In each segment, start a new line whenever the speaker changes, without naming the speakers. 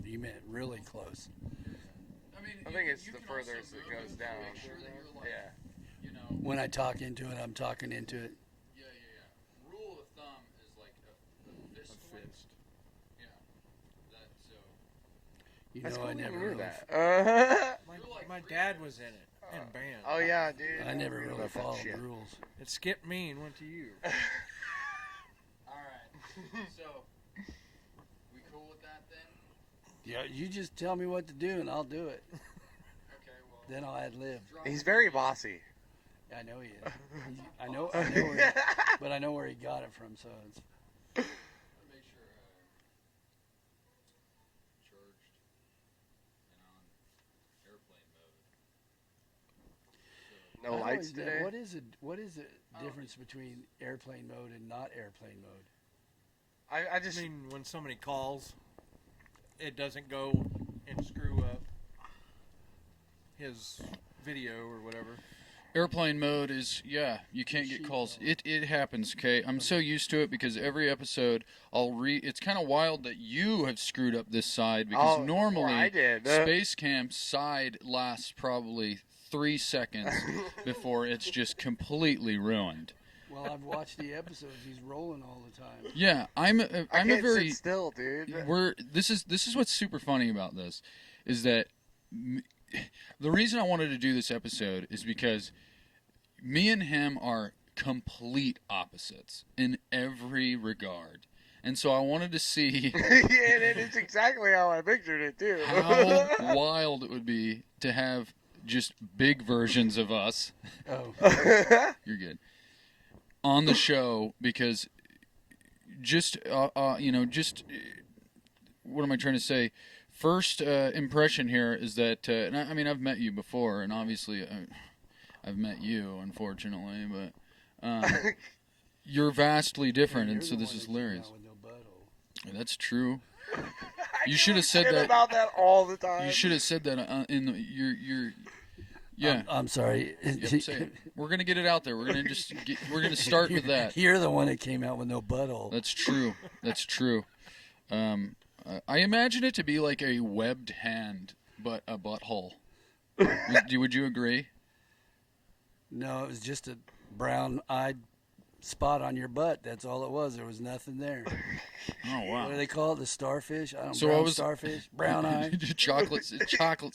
you meant really close.
I think it's the furthest it goes down. Yeah.
You know,
When I talk into it, I'm talking into it.
yeah. Rule of thumb is like a fist length. Yeah. That so.
You
That's
know,
cool
I
you
never
knew
really,
that.
My dad was in it in band.
Oh yeah, dude.
I never
forgot
really
about that
followed
shit.
rules.
It skipped me and went to you.
All right. So, we cool with that then?
Yeah, you just tell me what to do and I'll do it.
Okay. Well.
Then I'll ad lib.
He's very bossy.
I know he is. I know where but I know where he got it from. So it's.
Make sure charged and on airplane mode.
No
I
lights
always-
today.
What is the difference between airplane mode and not airplane mode?
I just
I mean, when somebody calls, it doesn't go and screw up his video or whatever.
Airplane mode is, you can't get calls. It happens, okay? I'm so used to it because every episode it's kind of wild that you have screwed up this side because normally
I did.
Space Camp's side lasts probably 3 seconds before it's just completely ruined.
Well, I've watched the episodes. He's rolling all the time.
Yeah, I'm
I
a
can't
very
sit still, dude.
this is what's super funny about this is that the reason I wanted to do this episode is because me and him are complete opposites in every regard. And so I wanted to see
Yeah, and it's exactly how I pictured it too.
how wild it would be to have just big versions of us.
Oh,
You're good. On the show because just what am I trying to say? First impression here is that and I mean I've met you before and obviously I've met you unfortunately, but you're vastly different and so this is hilarious. That's true. You should have said that
about that all the time.
You should have said that in your yeah.
I'm sorry.
Yep, say it. We're gonna get it out there. We're gonna start with that.
You're the one that came out with no butthole.
That's true. That's true. I imagine it to be like a webbed hand, but a butthole. Would you agree?
No, it was just a brown-eyed spot on your butt. That's all it was. There was nothing there.
Oh wow!
What do they call it? The starfish? I don't know.
So
Brown
I was
starfish, brown eye,
chocolate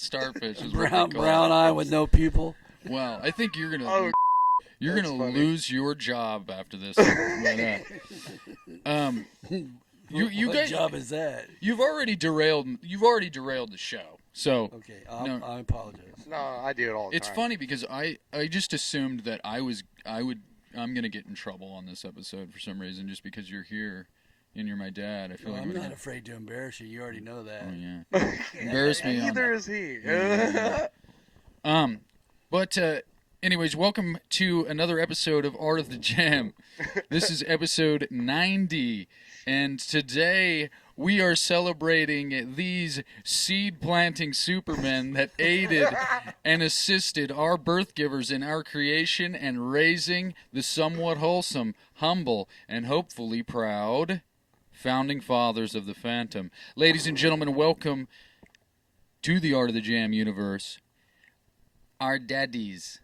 starfish is what they call
brown
it.
eye with no pupil.
Wow, I think you're gonna
Oh,
you're
that's
gonna
funny.
lose your job after this. By that. You
what
guys,
job is that?
you've already derailed the show. So
Okay,
No.
I apologize.
No, I do it all the
it's
time.
funny because I just assumed that I'm gonna get in trouble on this episode for some reason just because you're here and you're my dad. I feel
Well,
like
I'm
I'm
not afraid to embarrass you. You already know that.
Oh yeah, embarrass me.
Neither is he.
But anyways, welcome to another episode of Art of the Jam. This is episode 90, and today we are celebrating these seed-planting supermen that aided and assisted our birth givers in our creation and raising the somewhat wholesome, humble, and hopefully proud founding fathers of the Phantom. Ladies and gentlemen, welcome to the Art of the Jam universe. Our daddies.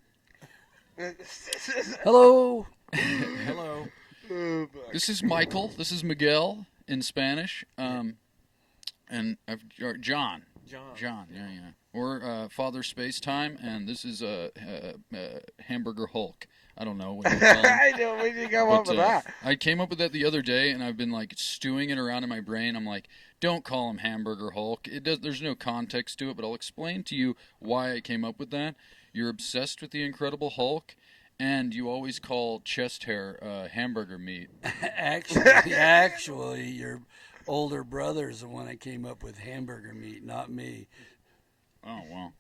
Hello.
Hello.
This is Michael. This is Miguel in Spanish. And or John.
John.
Yeah. Or Father Space Time, and this is Hamburger Hulk. I don't know what you call him.
I know. When did you come up with that?
I came up with that the other day, and I've been like stewing it around in my brain. I'm like, don't call him Hamburger Hulk. There's no context to it, but I'll explain to you why I came up with that. You're obsessed with the Incredible Hulk, and you always call chest hair hamburger meat.
Actually, your older brother's the one that came up with hamburger meat, not me.
Oh wow.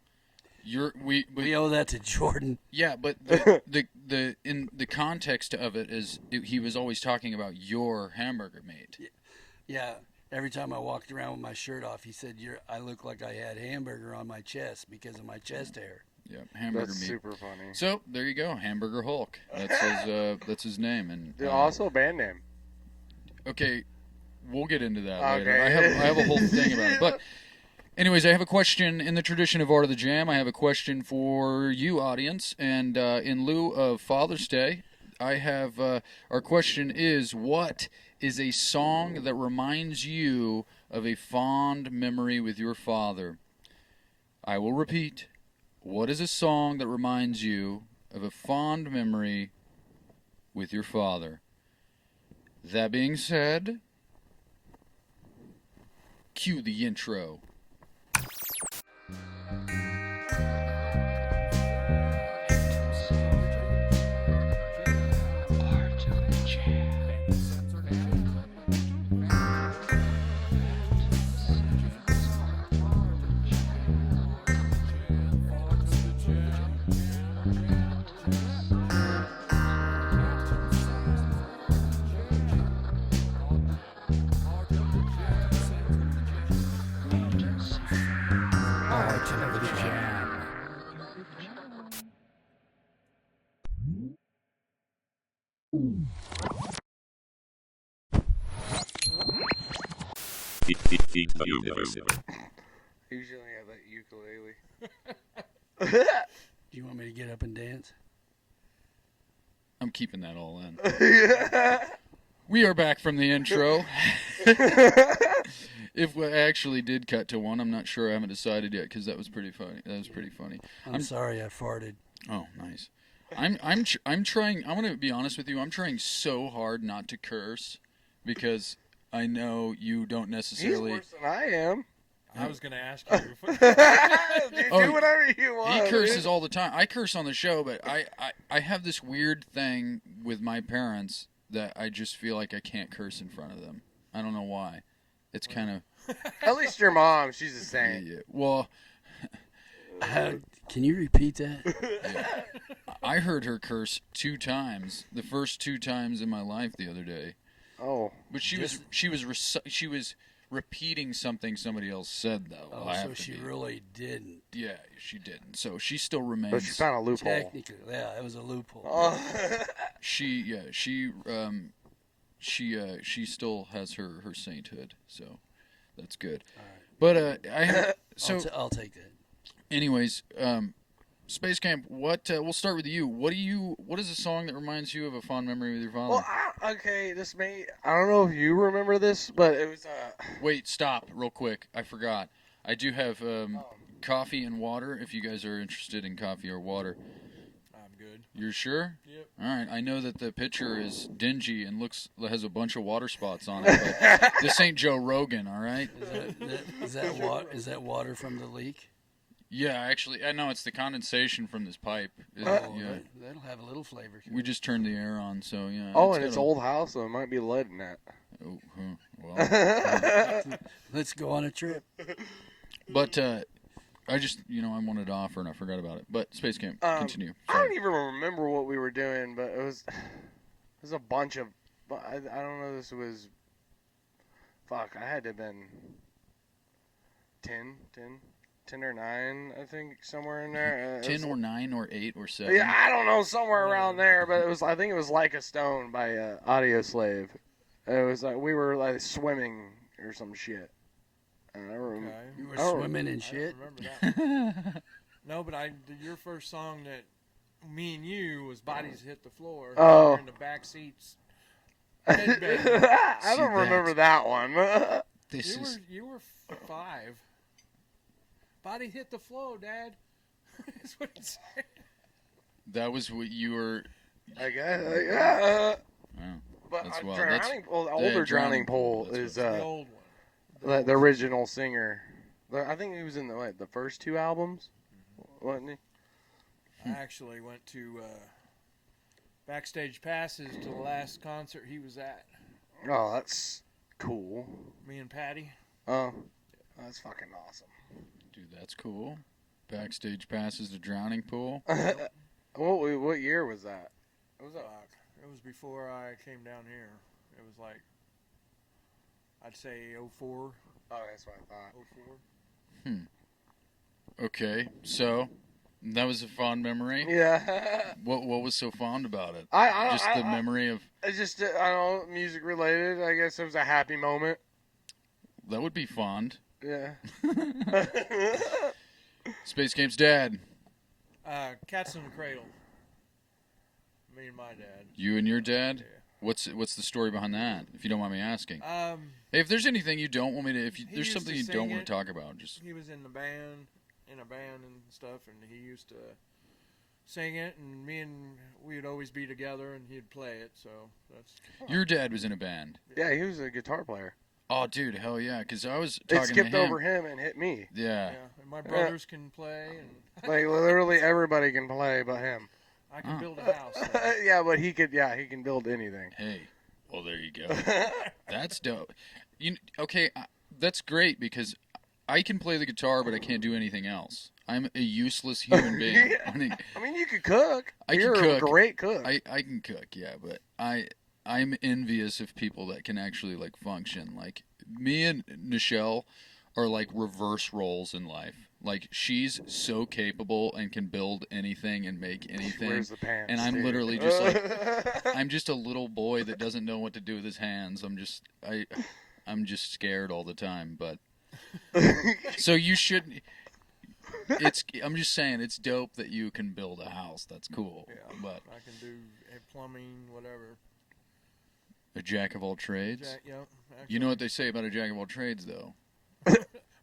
We owe that to Jordan.
Yeah, but the in the context of it is he was always talking about your hamburger meat.
Yeah. Every time I walked around with my shirt off, he said, I look like I had hamburger on my chest because of my chest hair.
Yep, hamburger
That's
meat.
super funny.
So there you go, Hamburger Hulk. That's his name. And
Also a band name.
okay, we'll get into that
Okay.
later. I have a whole thing about it. But anyways, I have a question in the tradition of Art of the Jam. I have a question for you, audience. And in lieu of Father's Day, I have our question is, what is a song that reminds you of a fond memory with your father? I will repeat. What is a song that reminds you of a fond memory with your father? That being said, cue the intro.
Usually I have that ukulele.
Do you want me to get up and dance?
I'm keeping that all in.
Yeah.
We are back from the intro. If we actually did cut to one, I'm not sure. I haven't decided yet because that was pretty funny.
I'm sorry I farted.
Oh, nice. I'm trying. I'm gonna be honest with you. I'm trying so hard not to curse because I know you don't
He's
necessarily.
worse than I am.
I was going to ask you.
Dude,
Oh,
do whatever you want.
He curses
dude.
all the time. I curse on the show, but I have this weird thing with my parents that I just feel like I can't curse in front of them. I don't know why. It's kind of
At least your mom, she's the same.
yeah. Well,
Can you repeat that?
yeah. I heard her curse 2 times. The first 2 times in my life the other day.
Oh.
But she was repeating something somebody else said though.
Oh,
I have
so
to
she
be.
really didn't.
Yeah, she didn't. So she still remains.
But she found a loophole.
Technically, yeah, it was a loophole.
Oh.
She still has her sainthood, so that's good.
All right.
But
I'll take that.
anyways, Space Camp. What we'll start with you. What is a song that reminds you of a fond memory with your father?
Well, okay, I don't know if you remember this, but it was
Wait, stop, real quick. I forgot. I do have coffee and water. If you guys are interested in coffee or water,
I'm good.
you're sure?
Yep.
All right. I know that the picture is dingy and has a bunch of water spots on it, but this ain't Joe Rogan, all right?
Is that water from the leak?
Yeah, actually, I know it's the condensation from this pipe.
Oh,
Yeah,
that'll have a little flavor.
we just turned the air on, so yeah.
oh, and it's
got a-
old house, so it might be lead in that.
Oh, huh, well,
Let's go on a trip.
but I just I wanted to offer and I forgot about it. But Space Camp, continue.
I
Sorry.
don't even remember what we were doing, but it was a bunch of. I don't know. This was. Fuck, I had to have been 10 or 9, I think, somewhere in there.
10 or 9 or 8 or 7.
Yeah, I don't know, somewhere around there, but I think it was Like a Stone by Audio Slave. It was like we were like swimming or some shit. And I remember.
Okay.
You were
Oh,
swimming in
I
shit.
don't remember that. No, but your first song that me and you was Bodies Hit the Floor.
Oh.
We were in the back seats. headbanging.
I don't remember that one.
This is
You were 5. Body hit the floor, Dad. That's what he said.
that was what you were.
I guess. Yeah.
Oh,
But
That's
a
wild.
drowning, well, the older drowning pole
That's
is
The old one.
the original singer. I think he was in the first 2 albums, wasn't he?
I actually went to backstage passes to the last concert he was at.
Oh, that's cool.
Me and Paddy.
Oh, that's fucking awesome.
Dude, that's cool. Backstage passes to drowning pool.
What year was that?
It was before I came down here. It was like, I'd say 04.
Oh, that's what I thought.
04.
Okay, so That was a fond memory.
Yeah.
What was so fond about it?
Just
the memory of.
It's just I don't know, music related. I guess it was a happy moment.
That would be fond.
Yeah.
Space Camp's dad.
Cats in the Cradle. Me and my dad.
You and your dad?
Yeah.
What's the story behind that, if you don't mind me asking?
Um,
Hey, if there's anything you don't want me to, if
He
there's
used
something
to
you don't
sing
want to
it.
talk about, just
he was in a band and stuff, and he used to sing it, and we'd always be together, and he'd play it. So that's.
your dad was in a band.
Yeah, he was a guitar player.
Oh, dude, hell yeah! Because I was
It
talking
skipped
to him.
over him and hit me.
Yeah.
Yeah, and my brothers can play, and
Like literally everybody can play but him.
I can build a house. So.
Yeah, but he could. Yeah, he can build anything.
Hey, well, there you go. That's dope. Okay, that's great because I can play the guitar, but I can't do anything else. I'm a useless human being.
Yeah.
I mean,
I mean, you could cook.
I can
You're
cook.
a great cook.
I can cook, yeah, but I'm envious of people that can actually like function. Like me and Nichelle are like reverse roles in life. Like she's so capable and can build anything and make anything.
Where's the pants?
And I'm
dude?
literally just like I'm just a little boy that doesn't know what to do with his hands. I'm just scared all the time, but so you shouldn't. I'm just saying it's dope that you can build a house. That's cool.
Yeah,
But
I can do plumbing, whatever.
a jack of all trades.
Yeah.
You know what they say about a jack of all trades, though.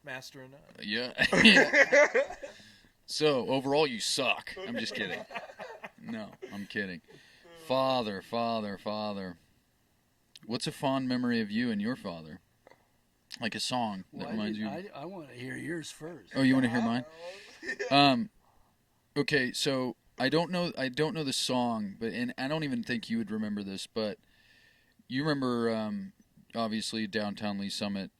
Master of none.
Yeah. So overall, you suck. I'm just kidding. No, I'm kidding. Father. What's a fond memory of you and your father? Like a song that reminds you.
I want to hear yours first.
Oh, you want to hear mine? Okay, so I don't know the song, and I don't even think you would remember this, but you remember obviously downtown Lee Summit,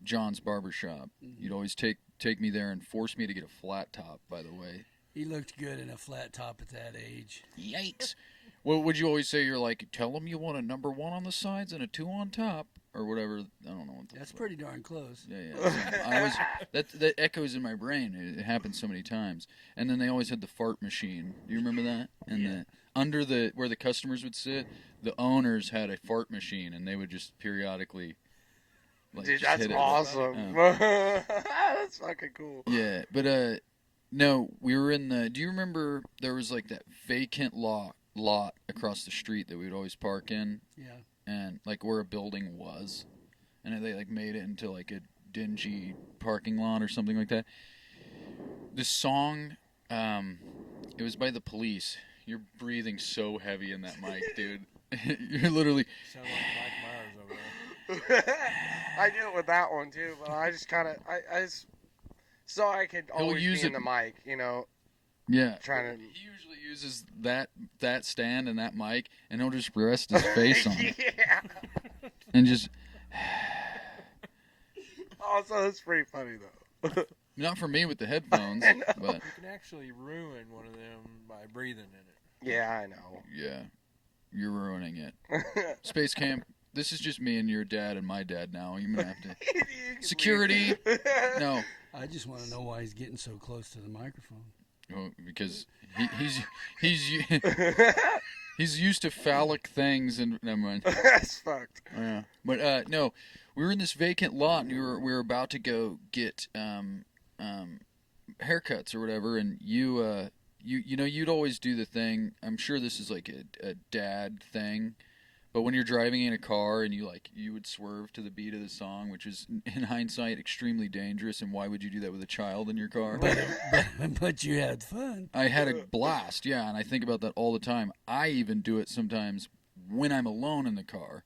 John's Barbershop.
Mm-hmm.
You'd always take me there and force me to get a flat top, by the way.
He looked good in a flat top at that age.
Yikes. What would you always say? You're like, tell them you want a number 1 on the sides and a 2 on top, or whatever. I don't know what
That's pretty darn close.
Yeah. That echoes in my brain. It happened so many times. And then they always had the fart machine. Do you remember that? And under where the customers would sit, the owners had a fart machine, and they would just periodically. Like,
Dude,
just
that's
hit it.
awesome. That's fucking cool.
Yeah, but no, we were in the. Do you remember there was like that vacant lot across the street that we would always park in?
Yeah.
And like where a building was, and they like made it into like a dingy parking lot or something like that. The song, it was by the Police. You're breathing so heavy in that mic, dude. You're literally.
Sound like Mike Myers over there.
I do it with that one too, but I just kind of I just so I could always
use
be in
it-
the mic, you know,
Yeah.
trying to.
He usually uses that stand and that mic, and he'll just rest his face on it
Yeah.
and just.
Also, that's pretty funny though.
Not for me with the headphones,
I know.
but
You can actually ruin one of them by breathing in it.
Yeah, I know.
yeah, you're ruining it. Space Camp. This is just me and your dad and my dad now. You're gonna have to. Security. No,
I just want to know why he's getting so close to the microphone.
oh, because he's he's used to phallic things and never mind.
That's fucked.
Yeah, but no, we were in this vacant lot and we were about to go get haircuts or whatever, and you know you'd always do the thing. I'm sure this is like a dad thing. But when you're driving in a car and you would swerve to the beat of the song, which is in hindsight extremely dangerous, and why would you do that with a child in your car?
But you had fun.
I had a blast, yeah, and I think about that all the time. I even do it sometimes when I'm alone in the car,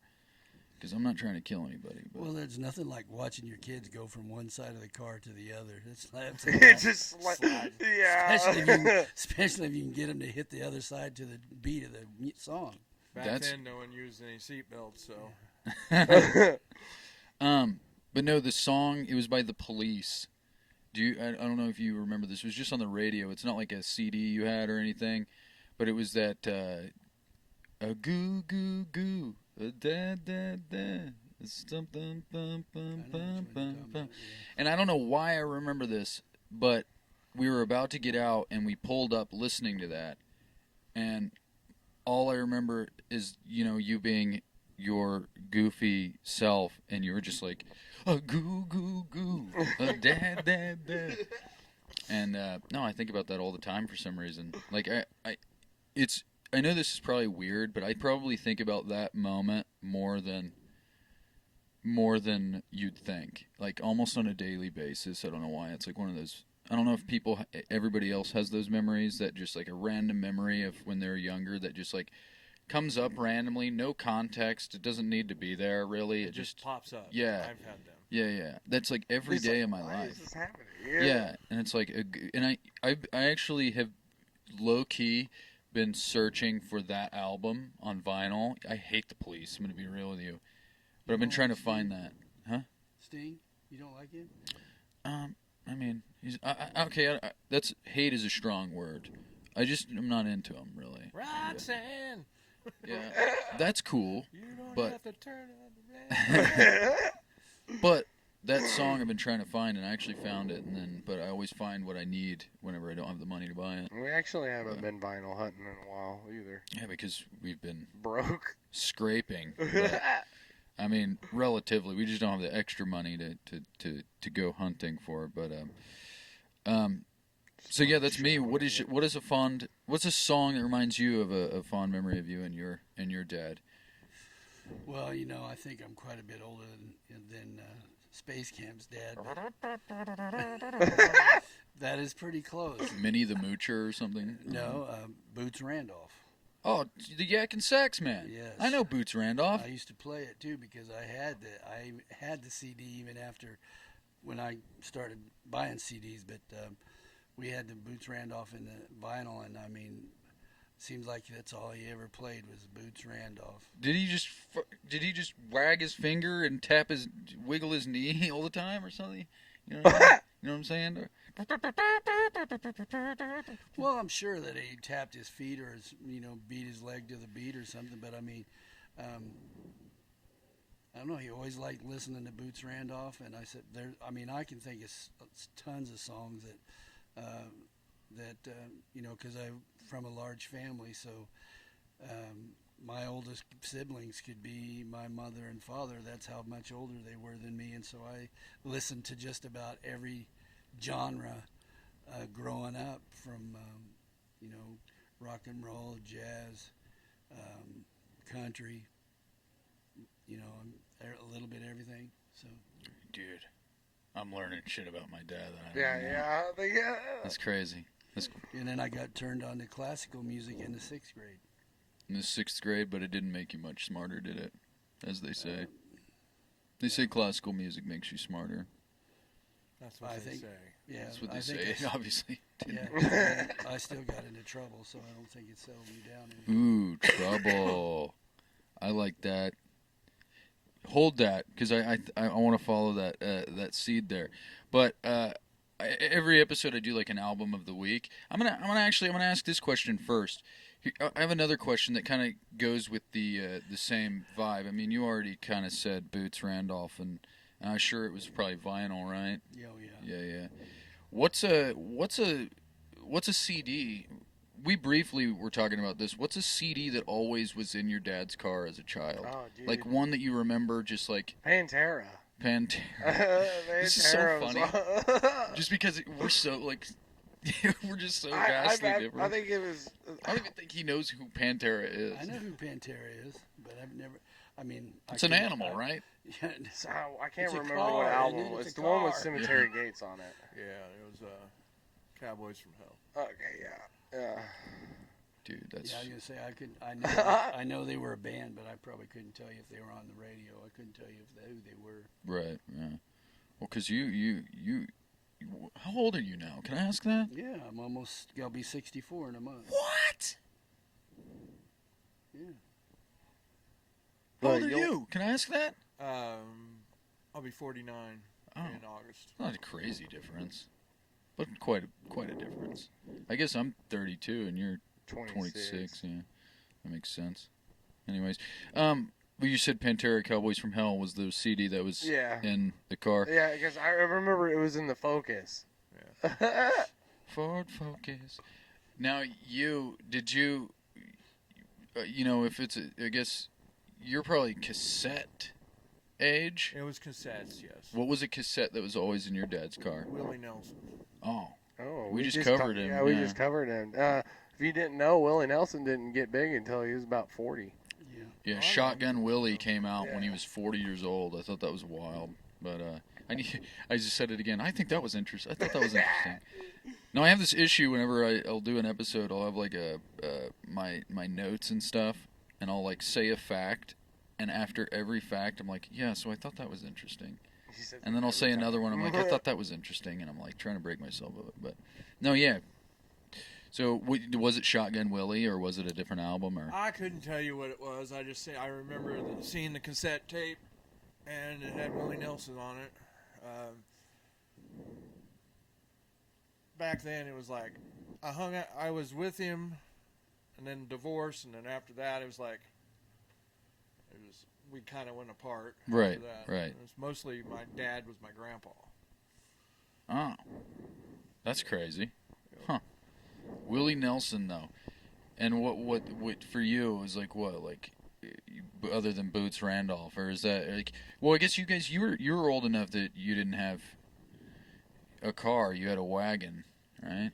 because I'm not trying to kill anybody. But.
Well, there's nothing like watching your kids go from one side of the car to the other. That's
It's just like,
slide.
yeah.
Especially if you can get them to hit the other side to the beat of the song.
Back
That's-
then, no one used any seatbelts, so.
But no, the song, it was by the Police. I don't know if you remember this. It was just on the radio. It's not like a CD you had or anything, but it was that a goo goo goo, a da da da, a stump bum bum bum bum bum bum. And I don't know why I remember this, but we were about to get out, and we pulled up listening to that, and all I remember is, you know, you being your goofy self, and you were just like, a goo goo goo, a dad dad dad. And no, I think about that all the time for some reason. Like I know this is probably weird, but I probably think about that moment more than you'd think. Like almost on a daily basis. I don't know why. It's like one of those. I don't know if everybody else has those memories that just like a random memory of when they're younger that just like comes up randomly, no context. It doesn't need to be there really.
It just pops up.
Yeah.
I've had them.
Yeah. That's like every
It's
day
like,
of my
why
life.
is this happening?
Yeah, and it's like, and I actually have low key been searching for that album on vinyl. I hate the Police. I'm gonna be real with you, but I've been trying to find that. Huh?
Sting? You don't like him?
I mean, that's hate is a strong word. I'm not into him really.
Roxanne!
Yeah, that's cool.
You don't
But-
have to turn on the radio.
But that song I've been trying to find, and I actually found it, but I always find what I need whenever I don't have the money to buy it.
We actually haven't been vinyl hunting in a while either.
Yeah, because we've been
Broke.
scraping. But, I mean, relatively, we just don't have the extra money to go hunting for. But so yeah, that's me. What's a song that reminds you of a fond memory of you and your dad?
Well, you know, I think I'm quite a bit older than Space Camp's dad. That is pretty close.
Minnie the Moocher or something?
No, Boots Randolph.
Oh, the Yak and Sax Man.
Yes.
I know Boots Randolph.
I used to play it too because I had the CD even after when I started buying CDs. But we had the Boots Randolph in the vinyl, and I mean, seems like that's all he ever played was Boots Randolph.
Did he just wag his finger and wiggle his knee all the time or something? You know what I'm saying?
Well, I'm sure that he tapped his feet or beat his leg to the beat or something. But I mean, I don't know. He always liked listening to Boots Randolph, and I said, I can think of tons of songs that because I'm from a large family, so my oldest siblings could be my mother and father. That's how much older they were than me, and so I listened to just about every genre growing up, from rock and roll, jazz, country, a little bit of everything. So,
Dude, I'm learning shit about my dad that I don't know.
Yeah.
That's crazy.
and then I got turned on to classical music in the 6th grade.
In the 6th grade, but it didn't make you much smarter, did it? As they say. They say classical music makes you smarter.
That's what
I
they
think-
say.
Yeah,
That's what they
I think
say,
it's-
obviously.
Yeah, I still got into trouble, so I don't think it settled me down any.
Ooh, trouble. I like that. Hold that, because I want to follow that seed there. But every episode I do like an album of the week. I'm gonna ask this question first. I have another question that kind of goes with the same vibe. I mean, you already kind of said Boots Randolph, and I'm sure it was probably vinyl, right?
Yeah,
Yeah. What's a CD? We briefly were talking about this. What's a CD that always was in your dad's car as a child?
Oh, dude.
Like one that you remember, just like
Pantera.
Pantera. This is so
Pantera was
funny. Just because we're so like, we're just so vastly different.
I think it was.
I don't even think he knows who Pantera is.
I know who Pantera is, but I've never. I mean,
It's an animal, right?
Yeah,
So, I can't
It's a
remember
car,
what
isn't
album
it?
it was.
It's a
The one with
car.
Cemetery Gates on it.
Yeah, it was Cowboys from Hell.
Okay, yeah.
Dude, that's
yeah. I was gonna say I know they were a band, but I probably couldn't tell you if they were on the radio. I couldn't tell you who they were.
right. Yeah. Well, because you, how old are you now? Can I ask that?
Yeah, I'm almost gonna be 64 in a month.
What?
Yeah.
How old are
You'll-
you? Can I ask that?
I'll be 49
Oh.
in August.
Not a crazy difference, but quite a difference. I guess I'm 32 and you're 26. Yeah, that makes sense. Anyways, well, you said Pantera Cowboys from Hell was the CD that was
Yeah.
in the car.
Yeah, because I remember it was in the Focus.
Yeah.
Ford Focus. Now, did you, if it's, I guess, you're probably cassette age.
It was cassettes, yes.
What was a cassette that was always in your dad's car?
Willie Nelson.
Oh.
Oh,
We just covered him.
Yeah, we just covered him. If you didn't know, Willie Nelson didn't get big until he was about 40.
Yeah,
Oh,
Shotgun Willie came out when he
Yeah.
was 40 years old. I thought that was wild. But I just said it again. I think that was interesting. I thought that was interesting. No, I have this issue whenever I'll do an episode. I'll have like my notes and stuff, and I'll like say a fact, and after every fact, I'm like, yeah. So I thought that was interesting, and then I'll say another one. I'm like, I thought that was interesting, and I'm like trying to break myself of it. But no, yeah. So was it Shotgun Willie or was it a different album or?
I couldn't tell you what it was. I remember seeing the cassette tape, and it had Willie Nelson on it. Back then, it was like I was with him, and then divorce, and then after that, we kind of went apart.
Right,
after that.
right.
It was mostly my dad was my grandpa.
Oh, that's crazy, huh? Willie Nelson though, and what for you was like what like other than Boots Randolph, or is that like? Well, I guess you guys you were old enough that you didn't have a car, you had a wagon, right?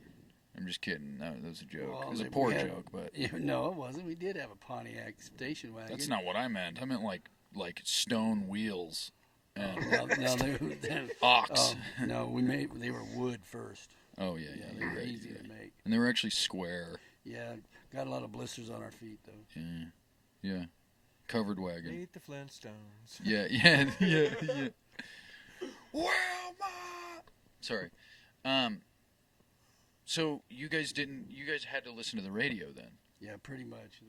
I'm just kidding. That was a joke.
Well,
it was a poor joke, but
No, it wasn't. We did have a Pontiac station wagon.
that's not what I meant. I meant like stone wheels and
No,
ox.
no, they were wood first.
Oh yeah,
They were easy to make.
and they were actually square.
Yeah, got a lot of blisters on our feet though.
Yeah. Covered wagon.
Meet the Flintstones.
Yeah. Well, sorry. So you guys had to listen to the radio then?
Yeah, pretty much.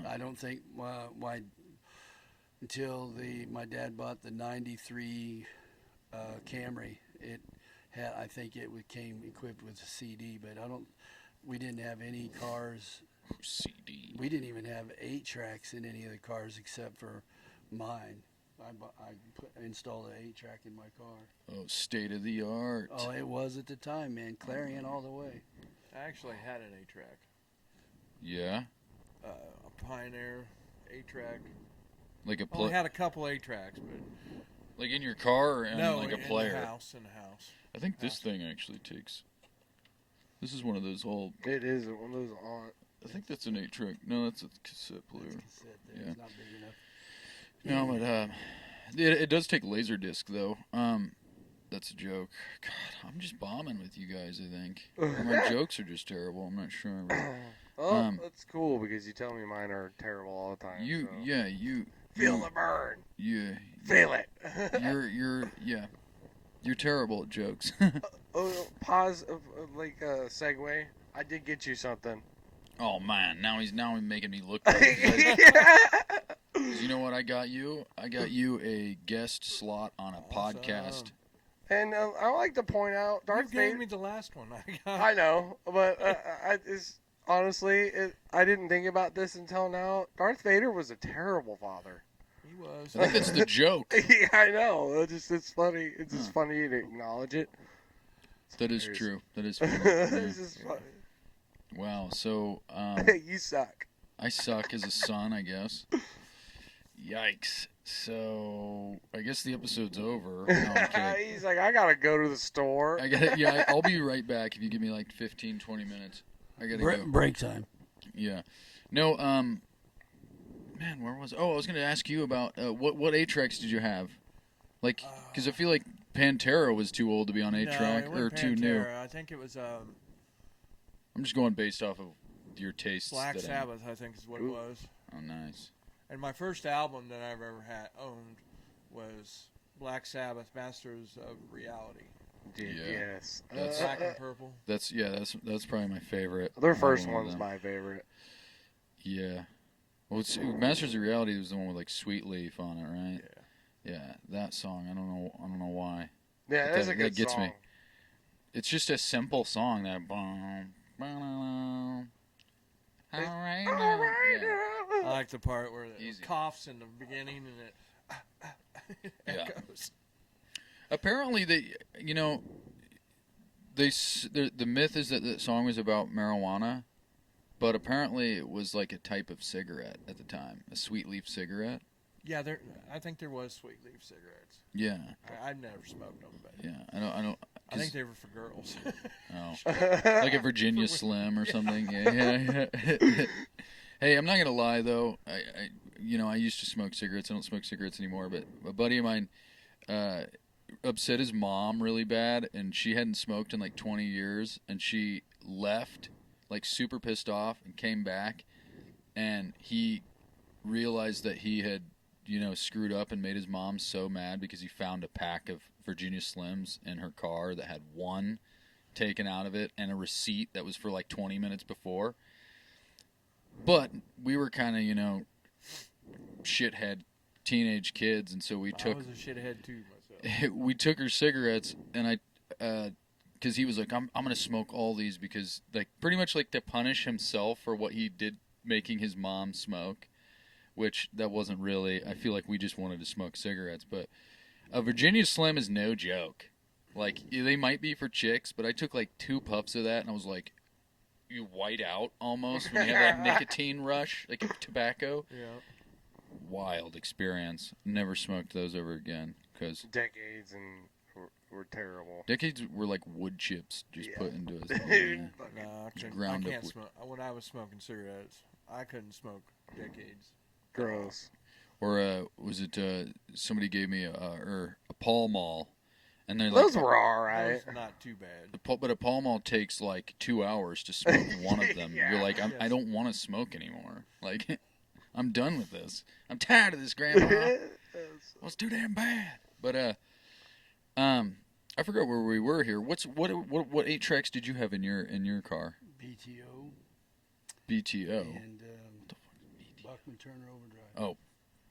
I don't think why until my dad bought the '93 Camry. I think it came equipped with a CD, but we didn't have any cars.
CD.
We didn't even have 8 tracks in any of the cars except for mine. I installed an 8-track in my car.
Oh, state of the art.
Oh, it was at the time, man. Clarion all the way.
I actually had an 8-track.
Yeah.
A Pioneer 8-track.
Like a
Only had a couple 8-tracks, but
like in your car or
no,
like a
in
player?
the house. In the house.
I think this thing actually takes. This is one of those old.
It is one of those on.
I think that's an 8-track. No, that's a cassette player.
Cassette there.
Yeah.
It's not big enough.
No, but it does take Laserdisc though. That's a joke. God, I'm just bombing with you guys. I think or my jokes are just terrible. I'm not sure. But,
That's cool because you tell me mine are terrible all the time.
you
feel the burn.
Yeah,
Feel it.
you're terrible at jokes.
Pause. Segue. I did get you something.
Oh man, now he's making me look. You know what I got you? I got you a guest slot on a podcast.
And I like to point out,
You
Darth
gave
Vader.
me the last one I got.
I know, but honestly, I didn't think about this until now. Darth Vader was a terrible father.
He was.
I think that's the joke.
Yeah, I know. It's funny. It's just funny to acknowledge it.
That is true. That is funny.
It's just funny.
Wow. So
You suck.
I suck as a son, I guess. Yikes. So I guess the episode's over. No, I'm kidding.
He's like, I gotta go to the store.
I got Yeah, I'll be right back if you give me like 15, 20 minutes. I gotta go.
Break time.
Yeah. No. Man, where was? Oh, I was gonna ask you about what 8-tracks did you have? Like, because I feel like Pantera was too old to be on 8-track
No, it
or
wasn't
too new.
Pantera. I think it was
I'm just going based off of your tastes.
Black
that
Sabbath. I think is what it was.
Oh, nice.
And my first album that I've ever owned was Black Sabbath, Masters of Reality.
Yeah.
Yes.
That's-
Black and purple.
That's probably my favorite.
Their first
album of
one's
them.
my favorite.
Yeah. Well, Masters of Reality was the one with like Sweet Leaf on it, right? Yeah, that song. I don't know why.
Yeah,
But
that's a
that
good
gets
song.
me. It's just a simple song that. Boom, boom, all right.
I like the part where it
Easy.
coughs in the beginning and it
Yeah.
echoes.
Apparently, the myth is that the song was about marijuana, but apparently it was like a type of cigarette at the time, a sweet leaf cigarette.
Yeah, I think there was sweet leaf cigarettes.
Yeah.
I've never smoked them, but
Yeah, I don't.
I think they were for girls.
Oh, like a Virginia Slim or something. Yeah. Hey, I'm not gonna lie though. I used to smoke cigarettes. I don't smoke cigarettes anymore. But a buddy of mine upset his mom really bad, and she hadn't smoked in like 20 years, and she left like super pissed off and came back, and he realized that he had screwed up and made his mom so mad because he found a pack of Virginia Slims in her car that had one taken out of it and a receipt that was for like 20 minutes before. But we were kind of, shithead teenage kids, and so we
I
took
was a shithead too myself.
we took her cigarettes, and because he was like, I'm gonna smoke all these because like pretty much like to punish himself for what he did making his mom smoke. Which that wasn't really. I feel like we just wanted to smoke cigarettes, but a Virginia Slim is no joke. Like they might be for chicks, but I took like 2 puffs of that, and I was like, you white out almost when you have that nicotine rush, like tobacco.
Yeah.
Wild experience. Never smoked those ever again because
Decades and were terrible.
decades were like wood chips just put into us.
No, I
Ground up
can't
with-
smoke. When I was smoking cigarettes, I couldn't smoke decades.
Gross.
Or was it somebody gave me a Pall Mall, and they're
Those
like,
were all right.
That was not too bad.
but a Pall Mall takes like 2 hours to smoke one of them.
Yeah.
You're like, I
Yes.
don't want to smoke anymore. Like, I'm done with this. I'm tired of this, Grandma. It's too damn bad. But I forgot where we were here. What 8 tracks did you have in your car?
BTO
BTO.
and Bachman Turner Overdrive.
Oh,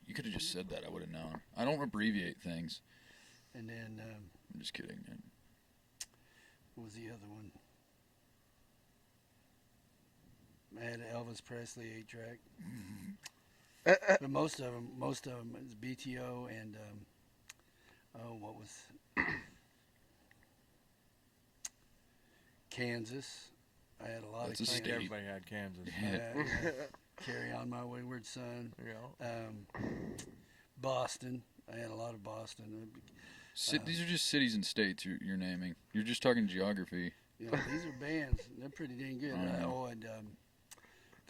you could have just said that. I would have known. I don't abbreviate things.
And then
I'm just kidding.
what was the other one? I had an Elvis Presley 8-track. But most of them is BTO and what was Kansas. I had a lot
That's a
of
I think
state.
everybody had Kansas.
Yeah. Carry On My Wayward Son.
Yeah.
Boston. I had a lot of Boston.
These are just cities and states you're naming. You're just talking geography.
These are bands. They're pretty dang good.
I know.
And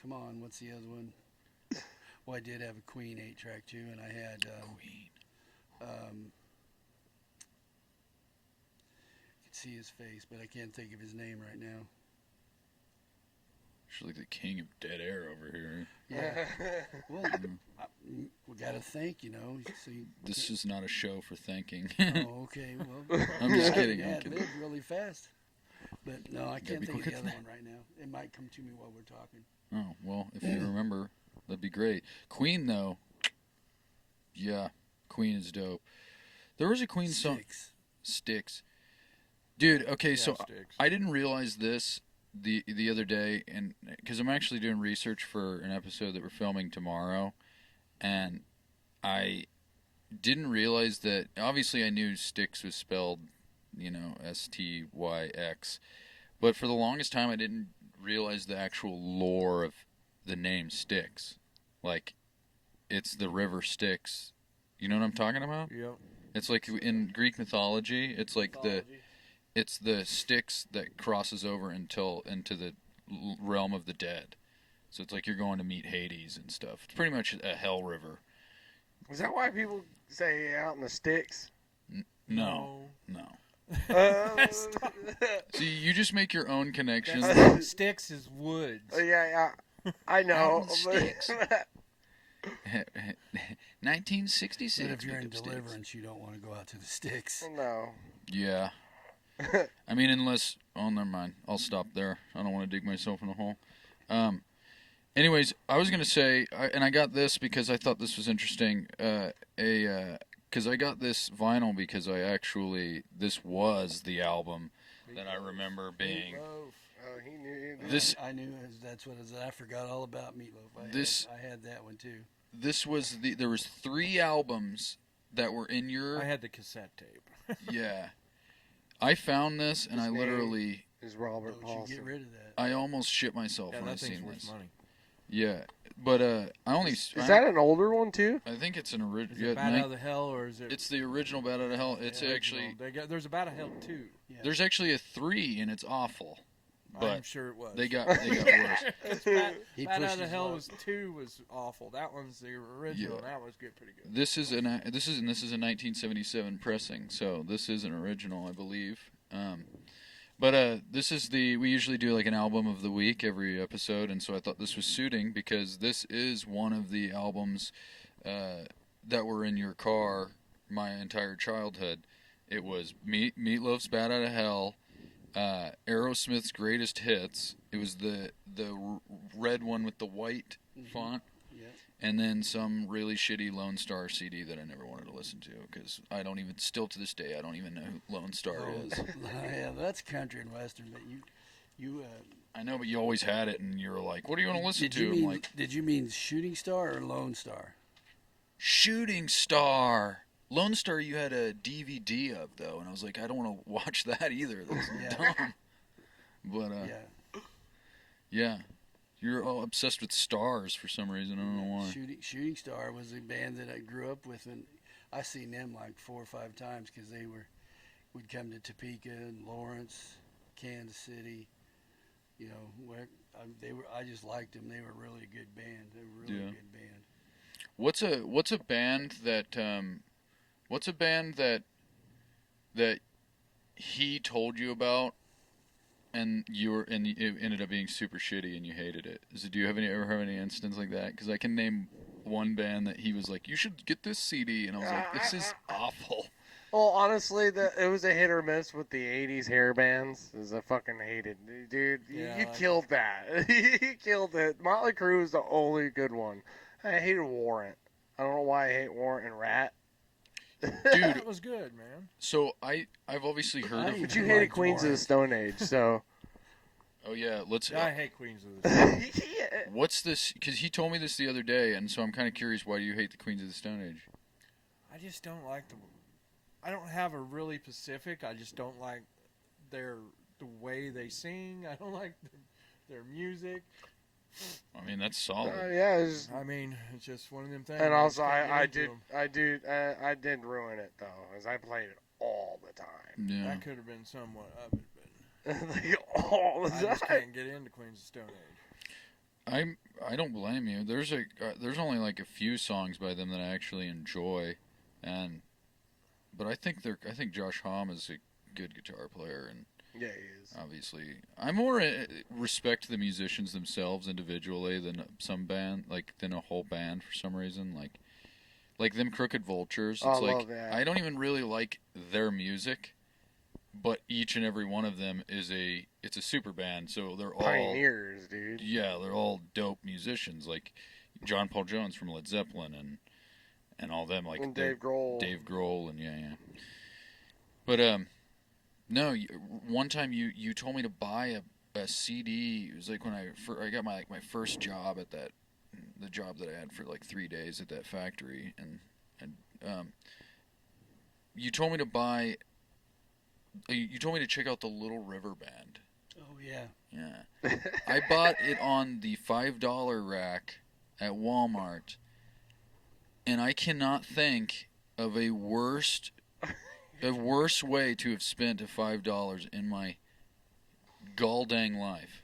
come on, what's the other one? Well, I did have a Queen 8-track too, and I had
Queen.
I could see his face, but I can't think of his name right now.
She's like the king of dead air over here.
Yeah. Well, we got to think, So
This is not a show for thinking.
oh, okay. Well,
I'm just kidding.
Yeah,
I'm kidding.
lived really fast. But no, I can't
be
think of
quicker
the other
than
one right now. It might come to me while we're talking.
Oh, well, if you remember, that'd be great. Queen, though, yeah, Queen is dope. There was a Queen song. Sticks. Dude, okay, so
Sticks.
I didn't realize this the other day, and because I'm actually doing research for an episode that we're filming tomorrow, and I didn't realize that, obviously I knew Styx was spelled, Styx, but for the longest time I didn't realize the actual lore of the name Styx. Like, it's the river Styx. You know what I'm talking about?
Yep.
It's like in Greek mythology, it's like it's the Styx that crosses over into the realm of the dead. So it's like you're going to meet Hades and stuff. It's pretty much a hell river.
Is that why people say out in the sticks?
No.
Stop.
See, you just make your own connections.
Sticks is woods.
Yeah, I know.
Out in the sticks. 1966.
But if you're in
Jacob Styx.
Deliverance, you don't want to go out to the sticks.
No.
Yeah. I mean, unless... Oh, never mind. I'll stop there. I don't want to dig myself in a hole. Anyways, I was going to say, and I got this because I thought this was interesting, because I got this vinyl because this was the album that I remember being...
Oh, he knew.
This
I knew that's what it was. I forgot all about Meatloaf. I had that one too.
This was there was 3 albums that were in your...
I had the cassette tape.
Yeah. I found this and
His
I
name
literally,
is Robert
Don't you
Paulson.
get rid of that.
I almost shit myself
Yeah,
when I
that thing's
seen
worth
this.
money.
Yeah, but I only.
Is that an older one too?
I think it's an
Is
original.
it Bat Out of the Hell or is it?
It's the original Bat Out of Hell. It's
the
actually
original? There's a Bat Out of Hell 2.
Yeah.
there's actually a 3 and it's awful.
I'm
But
sure it was.
they got worse.
He
Bat Out
pushed
of the
his
Hell
luck.
was 2 was awful. That one's the original.
Yeah.
And that was good, pretty good.
This is a 1977 pressing, so this is an original, I believe. But this is we usually do like an album of the week every episode, and so I thought this was suiting because this is one of the albums that were in your car my entire childhood. It was Meatloaf's Bat Out of Hell, Aerosmith's Greatest Hits. It was the red one with the white font.
Yeah.
And then some really shitty Lone Star CD that I never wanted to listen to because I don't even, still to this day, I don't even know who Lone Star is.
Yeah, that's country and western. But you.
I know, but you always had it, and you were like, "What are you going to listen
Did
to?"
you mean,
I'm like,
did you mean Shooting Star or Lone Star?
"Shooting Star." Lone Star, you had a DVD of though, and I was like, I don't want to watch that either. That's
Yeah.
dumb. But
Yeah.
yeah, you're all obsessed with stars for some reason. I don't know why.
Shooting Star was a band that I grew up with, and I seen them like 4 or 5 times because would come to Topeka and Lawrence, Kansas City. You know, I just liked them. They were a really good band. They were a really good band.
What's a band that he told you about and it ended up being super shitty and you hated it? Do you ever have any instance like that? Because I can name one band that he was like, you should get this CD, and I was like, this is awful.
Well, honestly, it was a hit or miss with the '80s hair bands. I fucking hated, dude.
Yeah,
you killed that. You killed it. Motley Crue is the only good one. I hated Warrant. I don't know why I hate Warrant and Rat.
Dude,
That was good, man.
so I've obviously heard of.
But you
I
hated
liked
Queens of the
Warrant.
Stone Age, so.
Oh yeah, let's.
I hate Queens of the Stone.
Yeah.
What's this? Because he told me this the other day, and so I'm kind of curious why you hate the Queens of the Stone Age.
I just don't like them. I don't have a really Pacific. I just don't like the way they sing. I don't like their music.
I mean, that's solid.
Yeah, it was,
I mean, it's just one of them things.
and
I just
also
can't get
I
into
did
'em.
I did ruin it though, as I played it all the time,
Yeah.
That could have been somewhat of it, but
like, all the
I just
time.
can't get into Queens of Stone Age.
I don't blame you. There's only like a few songs by them that I actually enjoy, but I think Josh Homme is a good guitar player, and
Yeah, he is.
obviously I more respect the musicians themselves individually than some band, than a whole band for some reason, like them Crooked Vultures. It's
I
like
love that.
I don't even really like their music, but each and every one of them it's a super band, so they're all
Pioneers, dude.
yeah, they're all dope musicians, like John Paul Jones from Led Zeppelin and all them, like
And Dave Grohl.
and yeah. But no, one time you told me to buy a CD. It was like when I got my first job at the job that I had for like 3 days at that factory, and you told me to buy. You told me to check out the Little River Band.
Oh yeah.
Yeah. I bought it on the $5 rack at Walmart, and I cannot think of a worse way to have spent $5 in my gall dang life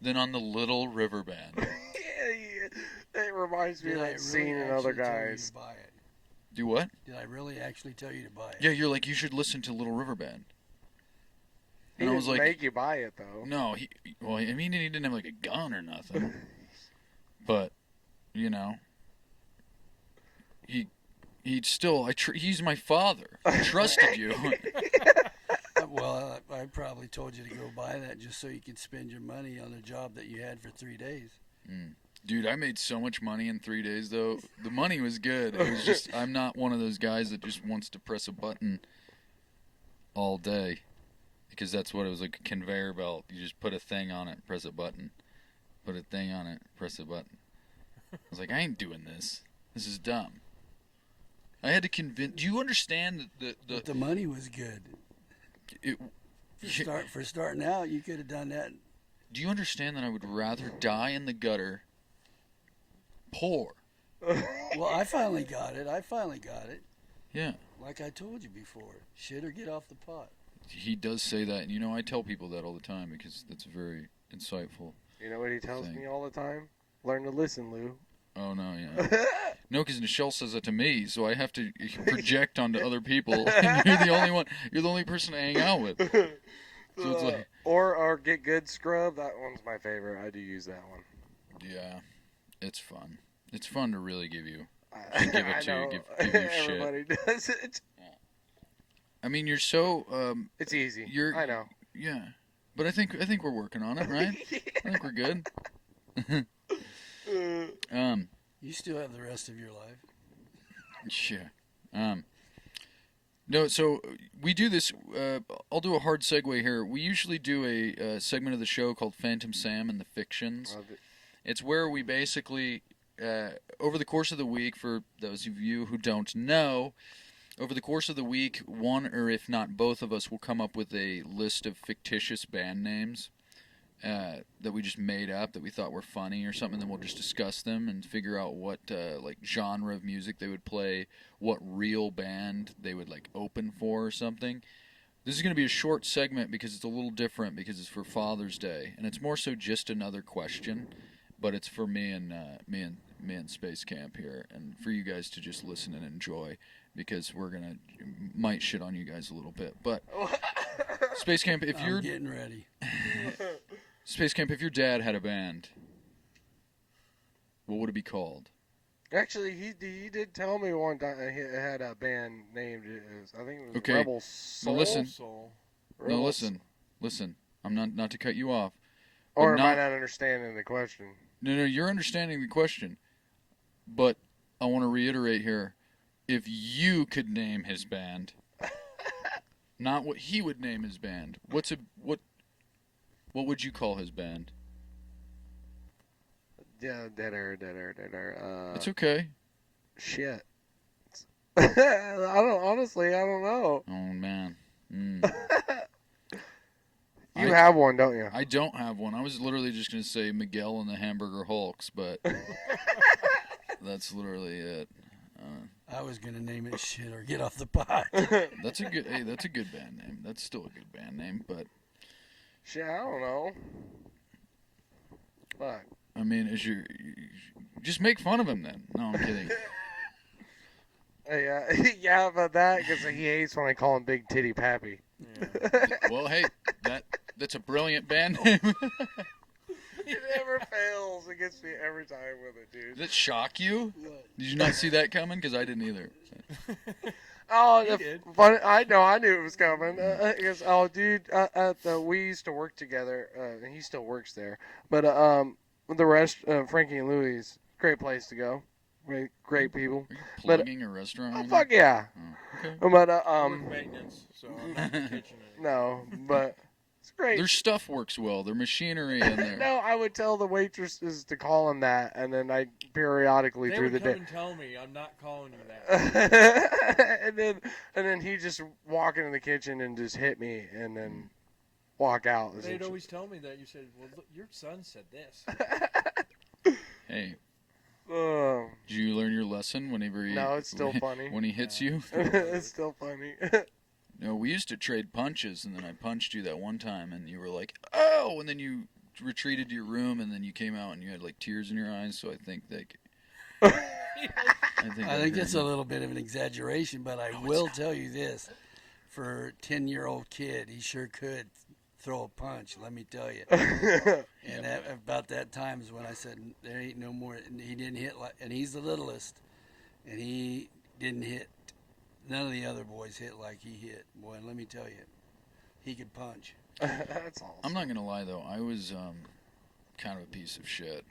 than on the Little River Band.
Yeah, it reminds me
Did
of
I
that
really
scene in Other
actually tell you
Guys.
to buy it?
Do what?
Did I really actually tell you to buy it?
Yeah, you're like, you should listen to Little River Band.
He
And I
didn't
was like,
make you buy it though.
no, he didn't have like a gun or nothing. But, you know, he'd still, he's my father. I trusted you.
Well, I probably told you to go buy that just so you could spend your money on a job that you had for 3 days.
Dude, I made so much money in 3 days, though. The money was good. It was just, I'm not one of those guys that just wants to press a button all day. Because that's what it was, like a conveyor belt. You just put a thing on it, press a button. Put a thing on it, press a button. I was like, I ain't doing this. This is dumb. I had to convince. Do you understand
But the money was good. For starting out, you could have done that.
Do you understand that I would rather die in the gutter, poor?
Well, I finally got it.
Yeah.
Like I told you before, shit or get off the pot.
He does say that, and I tell people that all the time because that's very insightful.
You know what he tells me all the time? Learn to listen, Lou.
Oh, no, yeah. No, because Nichelle says that to me, so I have to project onto other people, and you're the only person to hang out with. So it's like...
Or Get Good Scrub, that one's my favorite. I do use that one.
Yeah, it's fun. It's fun to really give you... give it to you, give you shit.
Everybody does it.
I mean, you're so...
it's easy. I know.
Yeah. But I think we're working on it, right?
Yeah.
I think we're good.
You still have the rest of your life.
Yeah. No, so we do this. I'll do a hard segue here. We usually do a segment of the show called Phantom Sam and the Fictions. It's where we basically, over the course of the week, for those of you who don't know, over the course of the week, one or if not both of us will come up with a list of fictitious band names that we just made up that we thought were funny or something. Then we'll just discuss them and figure out what like genre of music they would play, what real band they would like open for or something. This is going to be a short segment because it's a little different because it's for Father's Day, and it's more so just another question, but it's for me and Space Camp here, and for you guys to just listen and enjoy, because might shit on you guys a little bit. But Space Camp, if you're
getting ready.
Space Camp, if your dad had a band, what would it be called?
Actually, he did tell me one time he had a band named, I think it was
Okay.
Rebel Soul.
No, listen.
Rebel
No, listen. I'm not to cut you off.
Or am I not understanding the question?
No, you're understanding the question. But I want to reiterate here, if you could name his band, not what he would name his band, what would you call his band?
Yeah, dead air.
It's okay.
Shit. I don't know.
Oh, man.
You have one, don't you?
I don't have one. I was literally just going to say Miguel and the Hamburger Hulks, but that's literally it.
I was going to name it shit or get off the pot.
That's a good band name. That's still a good band name, but...
Shit, I don't know. Fuck.
I mean, just make fun of him then. No, I'm kidding.
Yeah, about that, because he hates when I call him Big Titty Pappy.
Yeah.
Well, hey, that's a brilliant band name.
It never fails. It gets me every time with it, dude.
Did it shock you? Did you not see that coming? Because I didn't either.
Oh,
He did.
Funny, I knew it was coming. Dude, we used to work together, and he still works there. But the rest, Frankie and Louie's, great place to go. Great people.
Are you plugging a restaurant?
Oh,
right
fuck
now?
yeah.
Oh, okay.
But
Work maintenance, so I'm not in the kitchen anymore.
no, but it's great.
Their stuff works well. Their machinery in there.
No, I would tell the waitresses to call him that, and then I periodically
They
through
would
the
come
day.
and tell me I'm not calling you that.
and then he just walk into the kitchen and just hit me, and then walk out.
They'd
essentially.
always tell me that. You said, "Well, look, your son said this."
Hey,
Oh,
did you learn your lesson whenever he...
no, it's still funny.
when he hits you?
It's still funny.
No, we used to trade punches, and then I punched you that one time, and you were like, "Oh!" And then you retreated to your room, and then you came out, and you had like tears in your eyes. So I think
I
I
think it's a little bit of an exaggeration, but I will tell you this. For a 10-year-old kid, he sure could throw a punch, let me tell you. And about that time is when I said, there ain't no more. And he didn't hit, and he's the littlest, and he didn't hit. None of the other boys hit like he hit. Boy, and let me tell you, he could punch.
That's awesome.
I'm not gonna lie though, I was kind of a piece of shit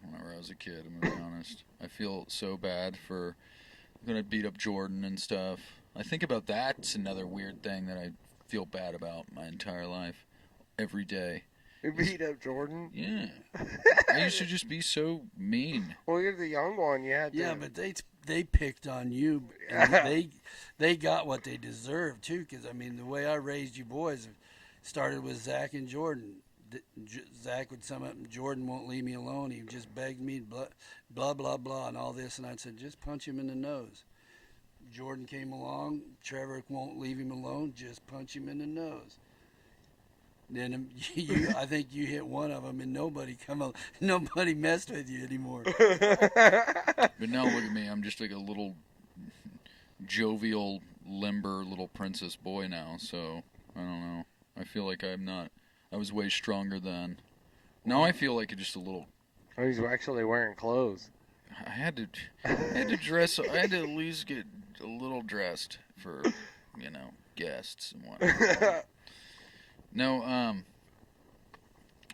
whenever I was a kid. I'm gonna be honest. I feel so bad for when I beat up Jordan and stuff. I think about that. It's another weird thing that I feel bad about my entire life, every day.
You beat up Jordan.
Yeah. I used to just be so mean.
Well, you're the young one. You had to.
Yeah, but they picked on you, and they got what they deserved too. Because I mean, the way I raised you boys started with Zach and Jordan. Zach would sum up, and Jordan won't leave me alone. He just begged me, blah blah blah, and all this, and I said, just punch him in the nose. Jordan came along. Trevor won't leave him alone. Just punch him in the nose. Then I think you hit one of them, and nobody messed with you anymore.
But now look at me. I'm just like a little jovial, limber little princess boy now. So I don't know. I feel like I'm not. I was way stronger then. Now I feel like just a little.
Oh, he's actually wearing clothes.
I had to dress. I had to at least get a little dressed for, guests and whatnot.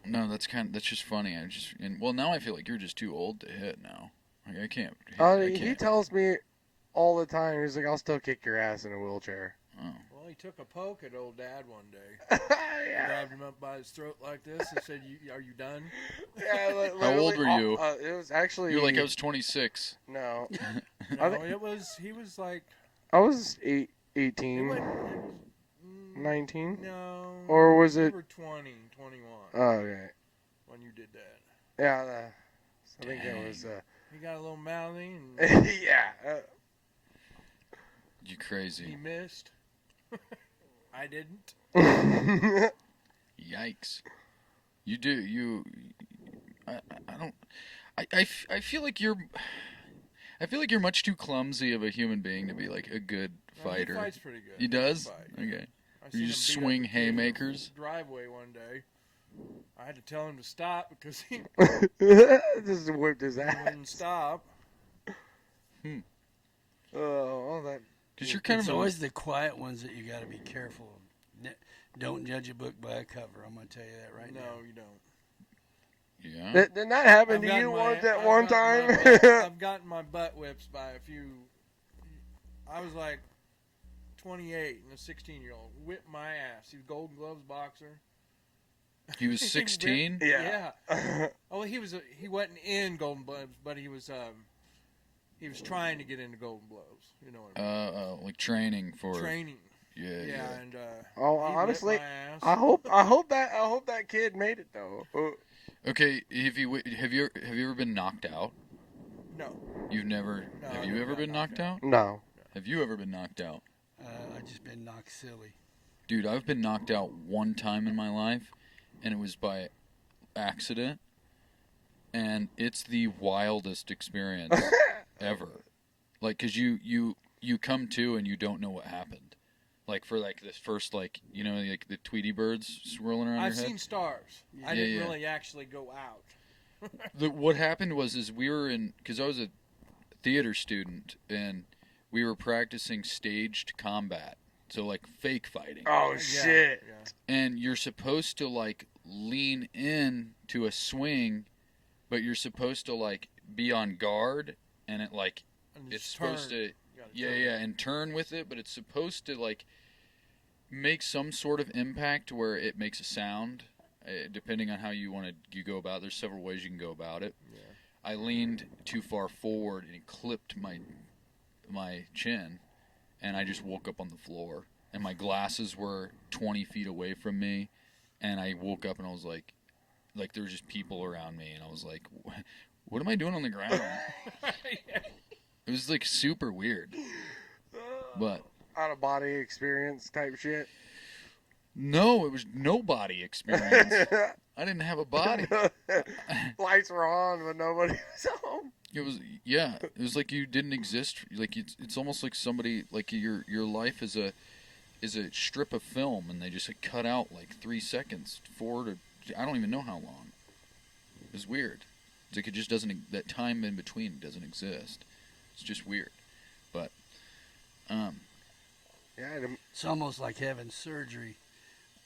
No, that's just funny. Now I feel like you're just too old to hit now. Like, I can't.
He tells me all the time. He's like, "I'll still kick your ass in a wheelchair."
Oh.
Well, he took a poke at old Dad one day.
Yeah.
Grabbed him up by his throat like this and said, "Are you done?"
Yeah,
How old were you?
It was actually.
You're like, I was 26.
No.
No, he was like.
I was 18.
It was,
19?
No.
Or was it?
You were 20, 21
Oh, okay.
when you did that.
Yeah, I think it was.
He got a little mouthy and
Yeah.
You
he
crazy.
missed. I didn't.
Yikes. You do. I don't. I feel like you're. I feel like you're much too clumsy of a human being to be like a good fighter.
He fights pretty good.
He does?
Fight.
Okay.
I seen
You
him
just
beat up
swing
a kid in the
haymakers?
Driveway one day. I had to tell him to stop because he
Just whipped his ass.
wouldn't stop.
Oh, that.
Because you're kind
It's
of
always the quiet ones that you got to be careful of. Don't judge a book by a cover. I'm gonna tell you that right now.
No, you don't.
Yeah.
Didn't that happen
I've
to
gotten
you
my-
that
I've
one
gotten my
time?
butt- I've gotten my butt whips by a few. I was like 28 and a 16-year-old whipped my ass. He was Golden Gloves boxer.
He was 16?
Yeah.
Oh, he wasn't in Golden Gloves, but he was trying to get into Golden Gloves. You know what I mean?
Like training for.
Training.
Yeah.
Yeah, and
Oh,
he whipped
honestly,
my ass.
I hope that kid made it though.
Okay, have you ever been knocked out?
No.
You've never.
No,
Have
I
you
never
ever
got
been knocked out?
No.
Have you ever been knocked out?
I just been knocked silly.
Dude, I've been knocked out one time in my life, and it was by accident, and it's the wildest experience ever. Like, 'cause you come to and you don't know what happened. Like, for like this first, like, like the Tweety birds swirling around
I've
your head.
seen stars.
Yeah.
I
Yeah,
didn't
yeah.
really actually go out.
What happened was we were because I was a theater student, and we were practicing staged combat. So, like, fake fighting.
Oh
Yeah,
shit.
yeah.
And you're supposed to, like, lean in to a swing, but you're supposed to, like, be on guard, and it, like,
And
it's
just
supposed
turn.
to,
You gotta
yeah,
turn.
and turn with it, but it's supposed to, like, make some sort of impact where it makes a sound, depending on how you go about it. There's several ways you can go about it.
Yeah.
I leaned too far forward, and it clipped my chin, and I just woke up on the floor. And my glasses were 20 feet away from me, and I woke up and I was like there were just people around me, and I was like, what am I doing on the ground? It was like super weird. But
Out of body experience type shit.
no, it was no body experience. I didn't have a body.
Lights were on, but nobody was home.
It was like you didn't exist. Like it's almost like somebody, like your life is a strip of film, and they just like, cut out like 3 seconds, 4 to I don't even know how long. It was weird. It's like it just doesn't, that time in between doesn't exist. It's just weird. But
Yeah,
It's almost like having surgery.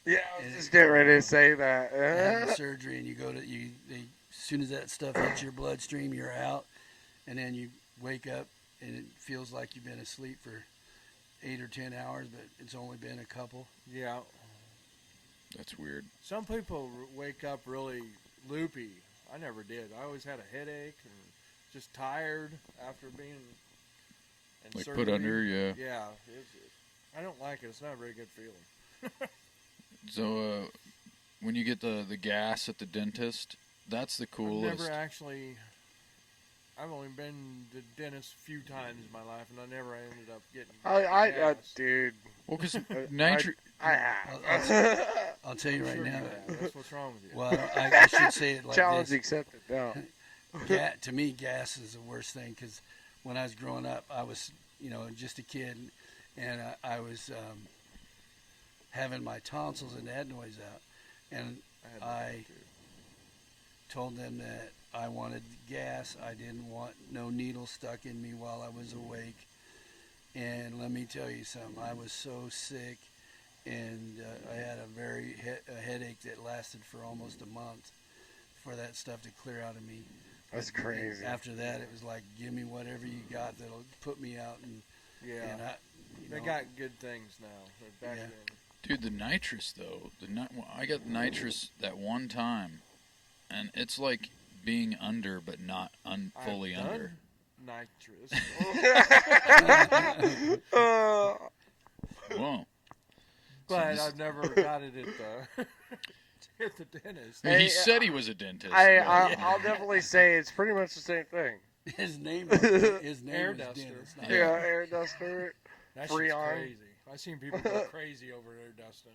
yeah. I was just getting ready to say that.
Having surgery, and you go to as soon as that stuff hits your bloodstream, you're out, and then you wake up, and it feels like you've been asleep for 8 or 10 hours, but it's only been a couple.
Yeah.
That's weird.
Some people wake up really loopy. I never did. I always had a headache and just tired after being in
Like
surgery.
put under, yeah.
Yeah. I don't like it. It's not a very good feeling.
So, when you get the gas at the dentist, that's the coolest.
I've only been to the dentist a few times in my life, and I never ended up getting gas.
Dude.
Well, because
I'll tell you right
Sure
now.
you have. That's what's wrong with you.
Well, I should say it like
Challenge
this.
accepted. No.
To me, gas is the worst thing because when I was growing up, I was, just a kid, and I was having my tonsils and adenoids out, and I told them that I wanted gas. I didn't want no needle stuck in me while I was awake. And let me tell you something. I was so sick, and I had a headache that lasted for almost a month for that stuff to clear out of me.
That's crazy.
And after that, it was like, give me whatever you got that'll put me out. And
they got good things now. Back then.
Dude, the nitrous though. I got nitrous that one time, and it's like being under, but not fully under.
Nitrous.
Whoa.
But I've never got it at the dentist.
Well, he said he was a dentist.
I'll definitely say it's pretty much the same thing.
His name is
Air
Dennis.
duster.
Yeah, air duster.
That
Free
shit's
on.
crazy. I've seen people go crazy over air dusting.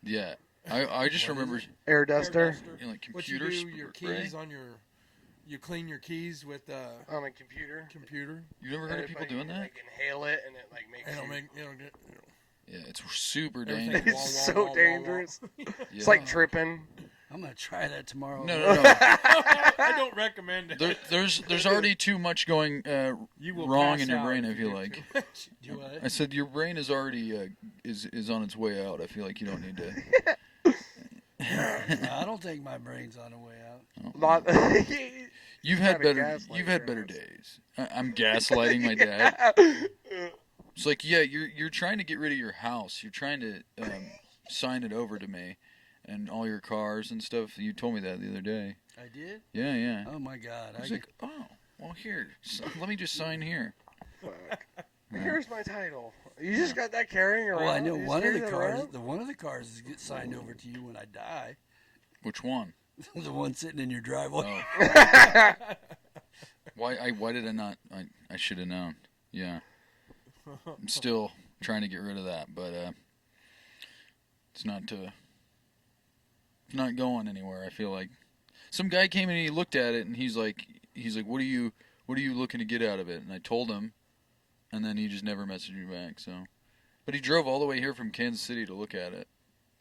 Yeah. I just remember
Air duster.
like
What you
computer
do, your
spray.
keys on your... You clean your keys with
On a computer.
You never heard of people doing that?
Like inhale it and it like makes
It'll
you...
make...
Yeah, it's super
Everything-
dangerous.
It's so dangerous.
Yeah.
It's like tripping.
I'm going to try that tomorrow.
No.
I don't recommend it.
There's already too much going
You will
wrong
pass
in your
out
brain.
if
I
you
feel
do
like.
too much.
Do what?
I said your brain is already is on its way out. I feel like you don't need to.
No, I don't think my brain's on the way out.
Lot.
You've had
Kinda
better.
gaslight
You've had
your
better
ass.
days. I'm gaslighting my dad. It's like, yeah, you're trying to get rid of your house. You're trying to sign it over to me, and all your cars and stuff. You told me that the other day.
I did?
Yeah.
Oh, my God.
I was like, oh, well, here. Let me just sign here.
Fuck. Here's my title. You just got that carrying around?
Well, I know
You just
one of
carry
the
that
cars.
around?
One of the cars is get signed over to you when I die.
Which one?
The one sitting in your driveway.
Oh. Why did I not? I should have known. Yeah. I'm still trying to get rid of that, but it's not going anywhere. I feel like some guy came in and he looked at it and he's like, what are you looking to get out of it? And I told him, and then he just never messaged me back. So, but he drove all the way here from Kansas City to look at it.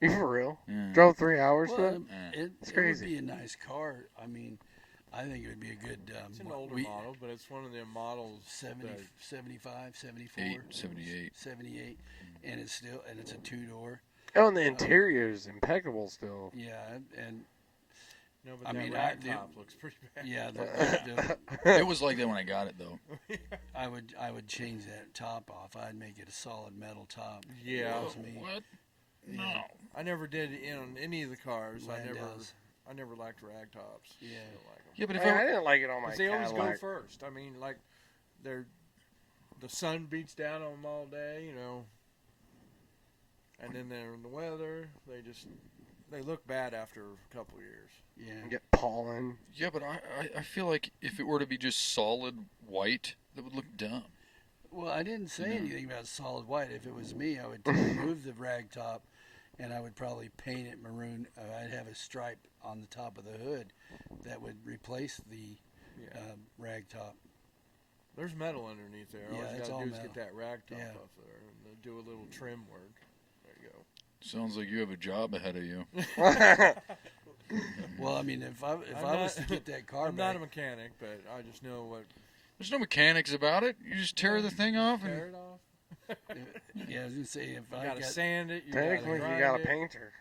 You for real?
Yeah.
Drove 3 hours
Well,
to it?
it's
crazy.
It would be a nice car. I mean, I think it would be a good...
It's an older model, but it's one of the models
70,
that
75, 74.
78.
78. And it's a two-door.
Oh, and the interior is impeccable still.
Yeah, and...
No, but
I
that
mean,
rag top looks pretty bad.
Yeah,
It was like that when I got it, though.
I would change that top off. I'd make it a solid metal top.
Yeah.
That was me.
What?
Yeah.
No.
I never did on any of the cars.
Landau's.
I never liked rag tops.
Yeah.
I don't like 'em.
Yeah, but if
I didn't like it on my
'Cause they always go
Cadillac.
first. I mean, like, the sun beats down on them all day, and then they're in the weather. They look bad after a couple of years.
Yeah.
And get pollen.
Yeah, but I feel like if it were to be just solid white, that would look dumb.
Well, I didn't say anything about solid white. If it was me, I would remove the rag top, and I would probably paint it maroon. I'd have a stripe on the top of the hood that would replace the rag top.
There's metal underneath there. All
Yeah,
you
it's
got
all
to do is
metal.
get that rag top
Yeah.
off there and do a little trim work. There you go.
Sounds like you have a job ahead of you.
Well, I mean, if I was to get that car
I'm
back,
not a mechanic, but I just know what.
There's no mechanics about it. You just tear the thing off
Tear
and
it off.
yeah, I was gonna say if
You
I
got to
got
sand it. You
Technically,
gotta
you
grind
got a
it.
painter.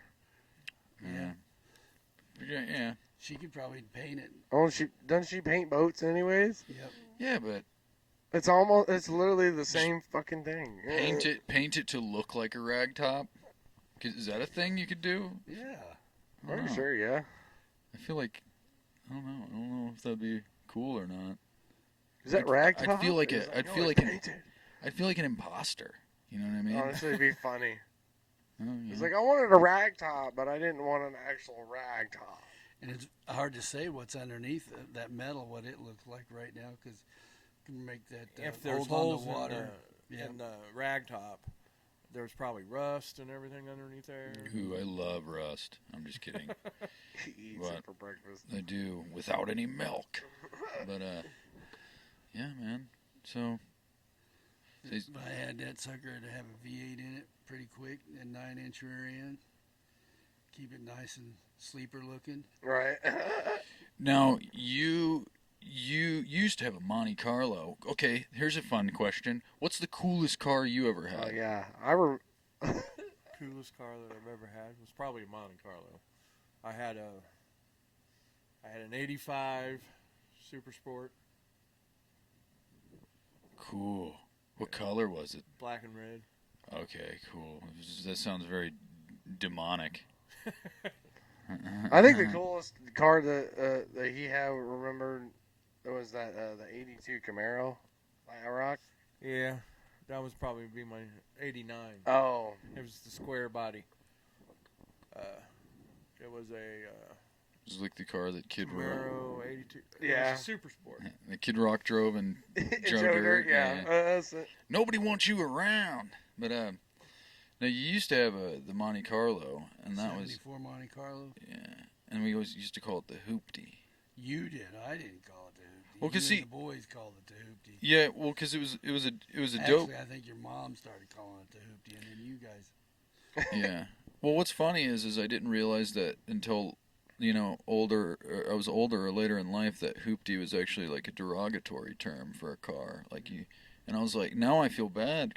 yeah.
she could probably paint it.
Oh, doesn't she paint boats anyways?
Yep.
Yeah, but
It's literally the same fucking thing.
paint it to look like a rag top. Is that a thing you could do?
Yeah.
I don't
I'm
know.
sure, yeah.
I feel like I don't know. I don't know if that'd be cool or not.
Is that ragtop?
I'd feel like
It's
I'd
no,
feel
it's
like
painted.
I'd feel like an imposter. You know what I mean?
Honestly, it'd be funny.
Oh, yeah.
It's like, I wanted a rag top, but I didn't want an actual rag top.
And it's hard to say what's underneath that metal, what it looks like right now, because you can make that
If there's
hold on
holes
the water.
in the rag top, there's probably rust and everything underneath there.
Ooh, I love rust. I'm just kidding.
He eats
What?
it for breakfast.
I do without any milk. But yeah, man. So
If I had that sucker to have a V8 in it pretty quick and 9-inch rear end, keep it nice and sleeper looking.
Right.
now you used to have a Monte Carlo. Okay, here's a fun question.'s the coolest car you ever had?
Oh, yeah.
Coolest car that I've ever had was probably a Monte Carlo. I had an '85 Super Sport,
Cool. What color was it?
black and red.
Okay, cool. That sounds very demonic.
I think the coolest car that he had, remember, was that the '82 Camaro by Rock.
Yeah, that was probably be my '89.
Oh,
It was the square body. It was a
It was like the car that Kid Rock,
Camaro '82. It
Yeah.
was a Super Sport.
the Kid Rock drove and Joe
Joe
Dirt.
yeah. That's it.
Nobody wants you around. But now you used to have the Monte Carlo, and that was
74 Monte Carlo.
yeah. And we always used to call it the Hoopty.
You did. I didn't call it the hoopty.
Well, 'cause
You
see-
and the boys called it the hoopty.
Yeah, well, because it was a dope.
Actually, I think your mom started calling it the hoopty, and then you guys.
Yeah. Well, what's funny is I didn't realize that until older. I was older or later in life that hoopty was actually like a derogatory term for a car. Like you, and I was like, now I feel bad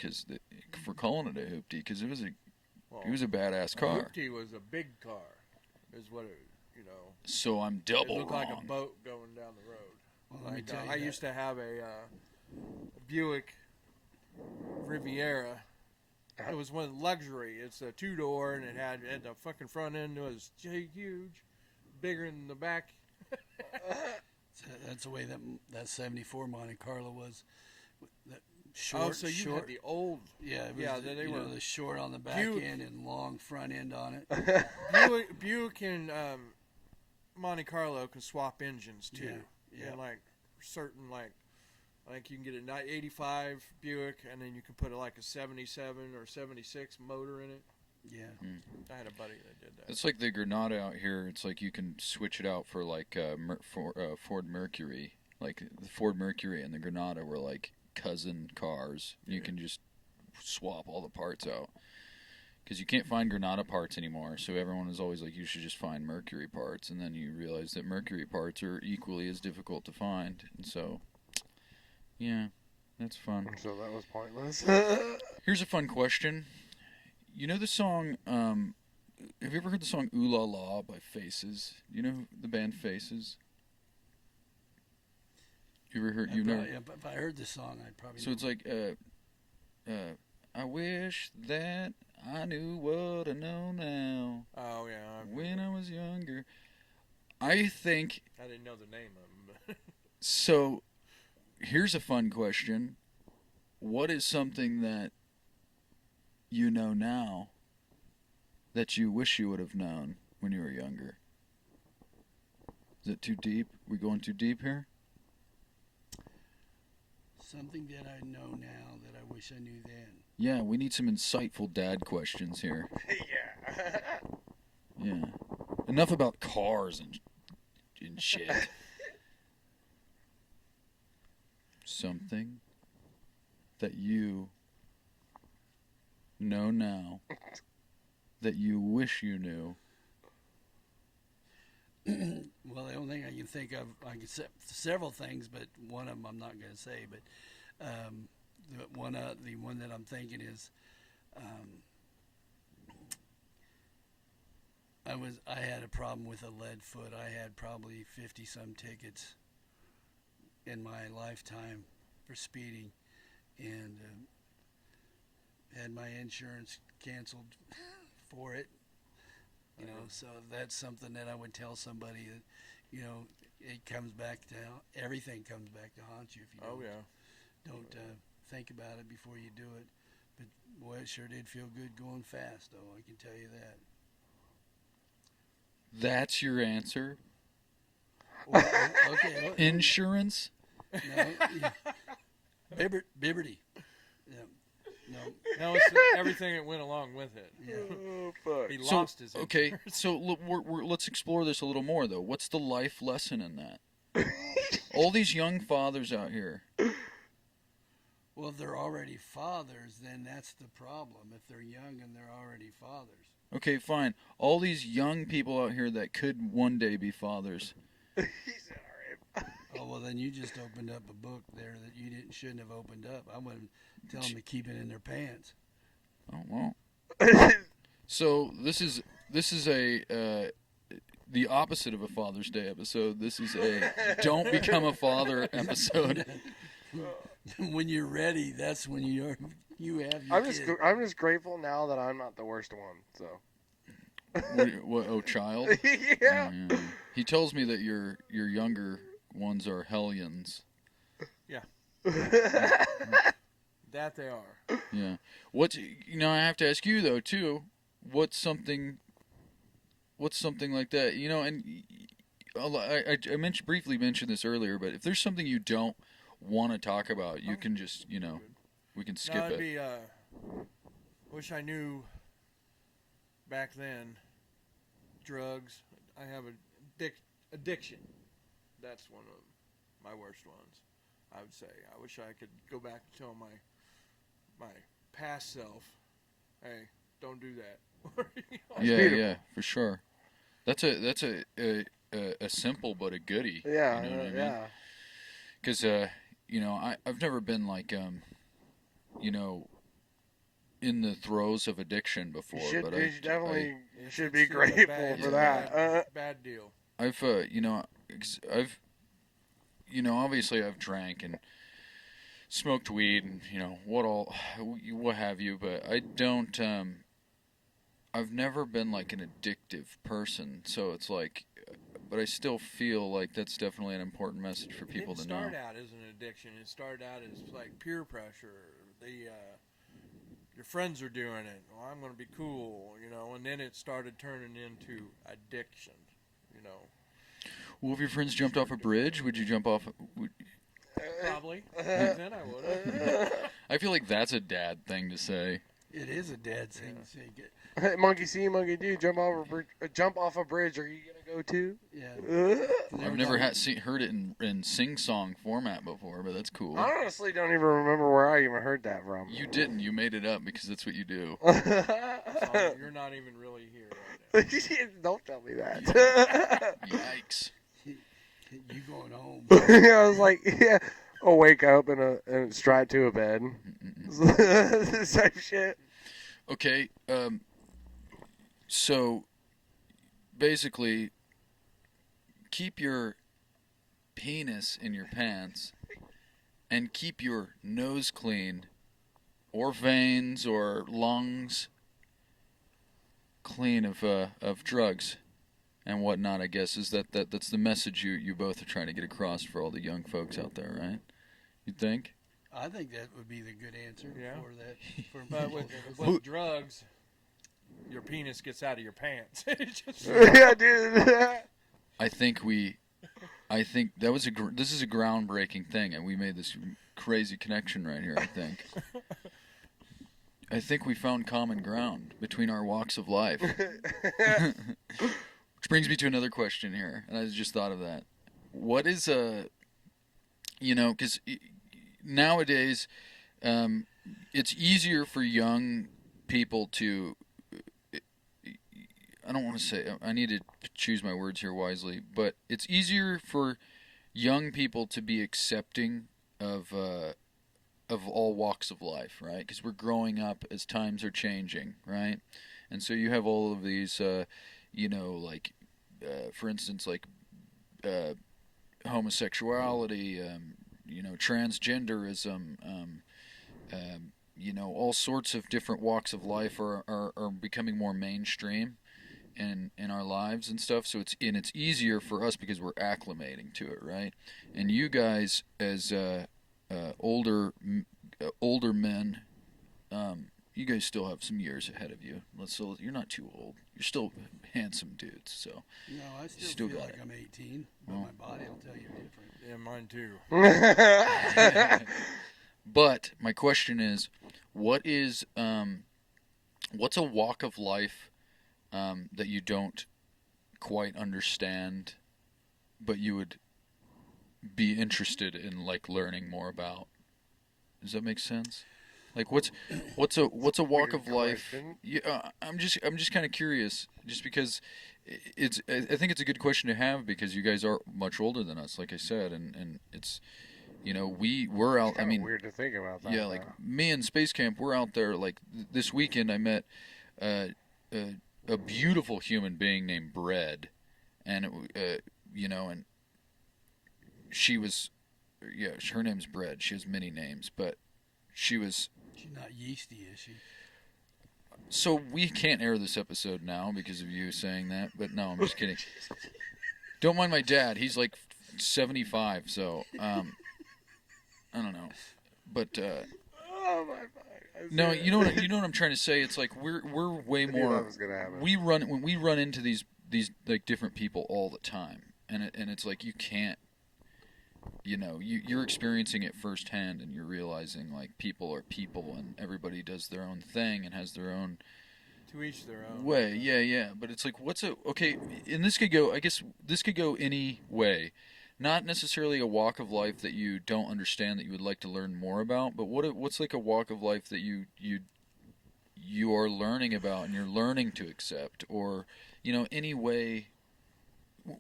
for calling it a hoopty because it was a badass
A
car.
Hoopty was a big car, is what it,
So I'm
it
double
looked
wrong.
like a boat going down the road.
Well, let me
Like,
tell you
I
that.
used to have a Buick Riviera. It was one of the luxury. It's a 2-door, and it had the fucking front end was huge, bigger than the back.
That's the way that 74 Monte Carlo was. That short,
So you
short.
had the old
Yeah, it was
Yeah,
the,
they
you
were
know, the short on the back
Buick.
end and long front end on it.
Buick and Monte Carlo can swap engines too.
Yeah.
And like certain I think you can get a 85 Buick, and then you can put a 77 or 76 motor in it.
Yeah.
I had a buddy that did that.
It's like the Granada out here. It's like you can switch it out for Ford Mercury. Like the Ford Mercury and the Granada were like cousin cars. You can just swap all the parts out. Because you can't find Granada parts anymore, so everyone is always like, you should just find Mercury parts, and then you realize that Mercury parts are equally as difficult to find, and so, yeah, that's fun.
So that was pointless.
Here's a fun question. You know the song, have you ever heard the song Ooh La La by Faces? You know the band Faces? You ever heard,
If I heard the song, I'd probably
So
know.
it's like, I wish that I knew what I know now
Oh yeah,
when I was younger. I think,
I didn't know the name of them. But
so here's a fun question. What is something that you know now that you wish you would have known when you were younger? Is it too deep? We going too deep here?
Something that I know now that I wish I knew then.
Yeah, we need some insightful dad questions here.
yeah.
Yeah. Enough about cars and shit. Something that you know now that you wish you knew.
Well, the only thing I can think of, I can say several things, but one of them I'm not going to say. But the one that I'm thinking is, I had a problem with a lead foot. I had probably 50 some tickets in my lifetime for speeding, and had my insurance canceled for it. You know, so that's something that I would tell somebody that, you know, it comes back to, everything comes back to haunt you if you don't think about it before you do it. But boy, it sure did feel good going fast, though. I can tell you that.
That's your answer?
Well, okay.
Insurance?
No, yeah. Bibberty. Yeah. No.
It's everything that went along with it.
Yeah.
Oh, fuck.
He lost his
Okay,
insurance.
so let's explore this a little more, though. What's the life lesson in that? All these young fathers out here.
Well, if they're already fathers, then that's the problem. If they're young and they're already fathers.
Okay, fine. All these young people out here that could one day be fathers.
He said, all right.
Oh, well, then you just opened up a book there that you shouldn't have opened up. I wouldn't tell them to keep it in their pants.
Oh, well. So this is a the opposite of a Father's Day episode. This is a don't become a father episode.
When you're ready, that's when you have your kid.
I'm just grateful now that I'm not the worst one. So.
What? Oh, child.
Yeah.
Oh, yeah. He tells me that your younger ones are hellions.
Yeah. That they are.
Yeah. What's I have to ask you though too. What's something like that? And I briefly mentioned this earlier, but if there's something you don't want to talk about, you can just we can skip
it'd
it.
be wish I knew back then. Drugs. I have addiction. That's one of my worst ones. I would say. I wish I could go back and tell my past self, hey, don't do that.
Yeah, for sure. That's a simple but a goodie.
Yeah,
you know what I mean?
yeah.
Because I've never been like in the throes of addiction before.
You
but
definitely should
It's
be
a
grateful
bad-
for that.
Bad deal.
I've obviously I've drank and smoked weed and what have you, but I don't I've never been like an addictive person, so it's like, but I still feel like that's definitely an important message for people to know.
It didn't start out as an addiction. It started out as like peer pressure. Your friends are doing it. Well, I'm going to be cool, and then it started turning into addiction,
Well, if your friends jumped off a bridge, would you jump off?
Probably. Then I would.
I feel like that's a dad thing to say.
It is a dad thing to say.
Monkey see, monkey do. Jump off a bridge. Are you gonna go too?
Yeah.
I've never heard it in sing-song format before, but that's cool.
I honestly don't even remember where I even heard that from.
You didn't. You made it up because that's what you do.
So you're not even really here right now.
Don't tell me that.
Yikes.
You going home?
I was like, yeah, I'll wake up and stride to a bed. Same shit.
Okay, so basically, keep your penis in your pants and keep your nose clean, or veins or lungs clean of drugs and whatnot. I guess is that's the message you both are trying to get across for all the young folks out there, right? You think?
I think that would be the good answer for that.
But with drugs, your penis gets out of your pants.
Yeah, dude.
I think that was this is a groundbreaking thing, and we made this crazy connection right here. I think we found common ground between our walks of life. Which brings me to another question here, and I just thought of that. What is because nowadays it's easier for young people to. I don't want to say. I need to choose my words here wisely, but it's easier for young people to be accepting of all walks of life, right? Because we're growing up as times are changing, right? And so you have all of these, for instance, like homosexuality, transgenderism, all sorts of different walks of life are becoming more mainstream in our lives and stuff. So it's easier for us because we're acclimating to it, right? And you guys, as older men, you guys still have some years ahead of you. So you're not too old. You're still handsome dudes. So
No, I still feel
got
like
it.
I'm 18, but my body will tell you different.
Yeah, mine too.
But my question is, what's a walk of life that you don't quite understand, but you would be interested in like learning more about? Does that make sense? Like what's a walk of life?
question.
Yeah, I'm just kind of curious, just because I think it's a good question to have because you guys are much older than us, like I said, and it's we're out. I mean,
weird to think about that.
yeah, like me and Space Camp, we're out there. Like this weekend, I met a beautiful human being named Bread, and and she was, her name's Bread. She has many names, but she's
not yeasty, is she?
So we can't air this episode now because of you saying that. But no, I'm just kidding. Don't mind my dad. He's like 75, so I don't know. But
oh my God.
no, you know what I'm trying to say. It's like we're way more.
That was gonna happen.
We run into these like different people all the time, and it's like you can't. You're experiencing it firsthand, and you're realizing like people are people, and everybody does their own thing and has their own
To each their own.
way. Yeah. But it's like, okay? And this could go. I guess this could go any way. Not necessarily a walk of life that you don't understand that you would like to learn more about, but what's like a walk of life that you are learning about and you're learning to accept, or any way.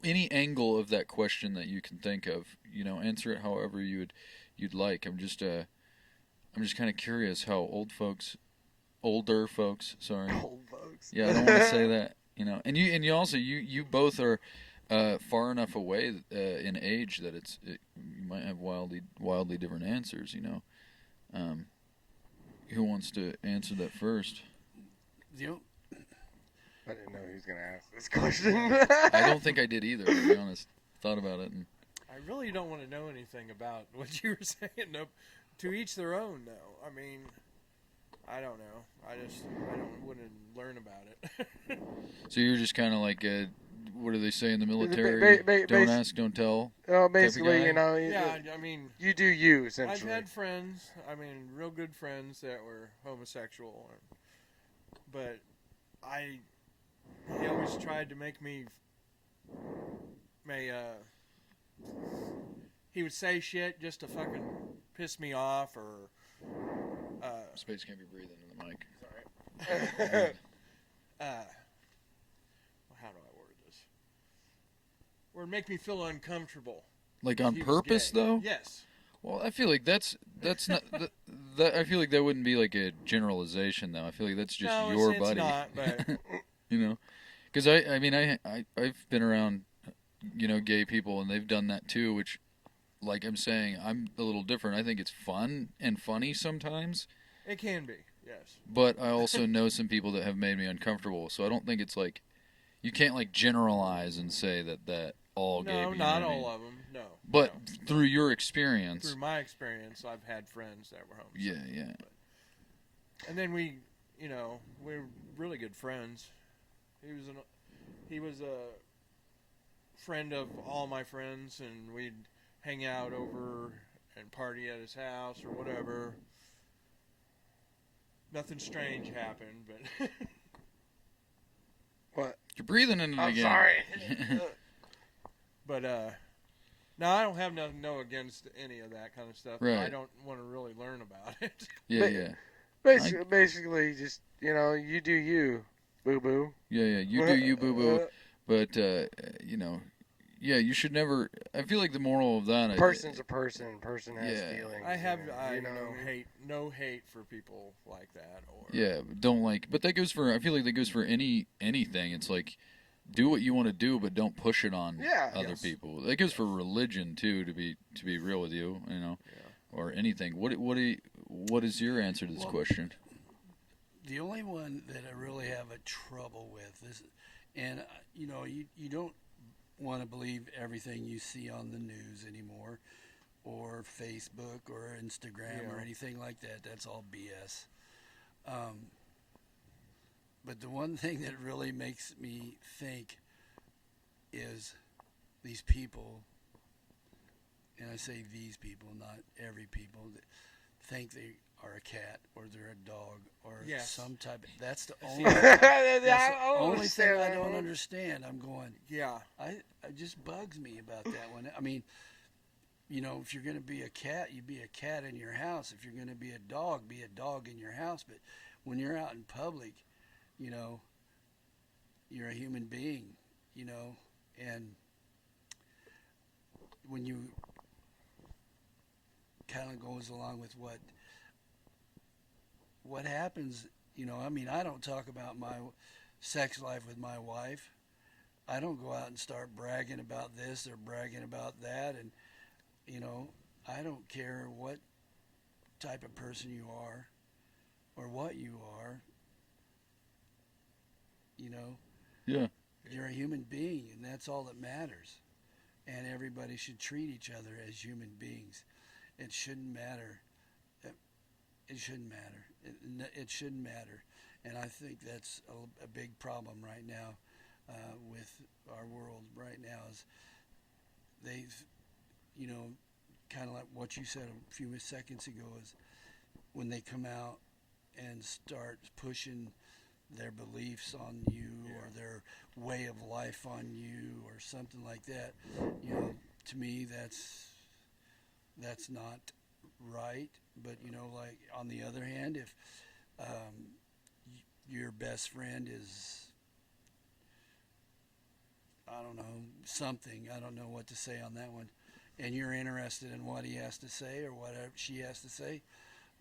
Any angle of that question that you can think of, answer it however you'd like. I'm just kind of curious how older folks, sorry.
Old folks.
Yeah, I don't want to say that, And you also you both are far enough away in age that you might have wildly different answers, Who wants to answer that first?
I didn't know he was going to ask this question.
I don't think I did either, to be honest. Thought about it. And
I really don't want to know anything about what you were saying. No, to each their own, though. I mean, I don't know. I wouldn't learn about it.
So you're just kind of like, what do they say in the military? Don't ask, don't tell.
Basically,
Yeah, I mean,
you do you, essentially.
I've had friends, real good friends that were homosexual, but he always tried to make me. He would say shit just to fucking piss me off, or.
Space can't be breathing in the mic.
Sorry. How do I word this? Or make me feel uncomfortable.
Like on
He was
purpose,
gay.
though.
Yes.
Well, I feel like that's not that. I feel like that wouldn't be like a generalization, though. I feel like that's just your
it's
buddy.
not, but
Because I've been around, gay people, and they've done that too. Which, like I'm saying, I'm a little different. I think it's fun and funny sometimes.
it can be. Yes.
But I also know some people that have made me uncomfortable. So I don't think it's like you can't like generalize and say that all gay people.
No, not all of them. No.
But
no.
through your experience.
Through my experience, I've had friends that were homosexual.
Yeah.
And then we were really good friends. He was a friend of all my friends, and we'd hang out over and party at his house or whatever. Nothing strange happened, but
What?
You're breathing in it
I'm
again.
sorry.
but no, I don't have nothing against any of that kind of stuff.
Right.
I don't want to really learn about it.
Yeah.
Basically, just you do you, boo boo.
Yeah. You do you, boo boo. But yeah, you should never. I feel like the moral of that.
Person's a person. Person has
Yeah.
feelings.
I have no
know.
hate for people like that. Or
Yeah, don't like. But that goes for. I feel like that goes for anything. It's like, do what you want to do, but don't push it on other
Yes.
people. That goes for religion too. To be real with you,
Yeah.
or anything. What what is your answer to this question?
The only one that I really have a trouble with is, and you know, you don't want to believe everything you see on the news anymore, or Facebook or Instagram or anything like that. That's all BS. But the one thing that really makes me think is these people, and I say these people, not every people, that think they are a cat or they're a dog or some type of, that's the only, only thing I don't understand. I'm going, it just bugs me about that one. I mean, you know, if you're going to be a cat, you be a cat in your house. If you're going to be a dog in your house. But when you're out in public, you know, you're a human being, you know, and when you kind of goes along with what happens, you know, I mean, I don't talk about my sex life with my wife. I don't go out and start bragging about this or bragging about that. And, you know, I don't care what type of person you are or what you are, you know.
Yeah.
You're a human being, and that's all that matters. And everybody should treat each other as human beings. It shouldn't matter. It shouldn't matter. It shouldn't matter. And I think that's a big problem right now with our world right now is they've, you know, kind of like what you said a few seconds ago is when they come out and start pushing their beliefs on you or their way of life on you or something like that, you know, to me that's not right. But, you know, like on the other hand, if your best friend is, I don't know, something, I don't know what to say on that one, and you're interested in what he has to say or whatever she has to say,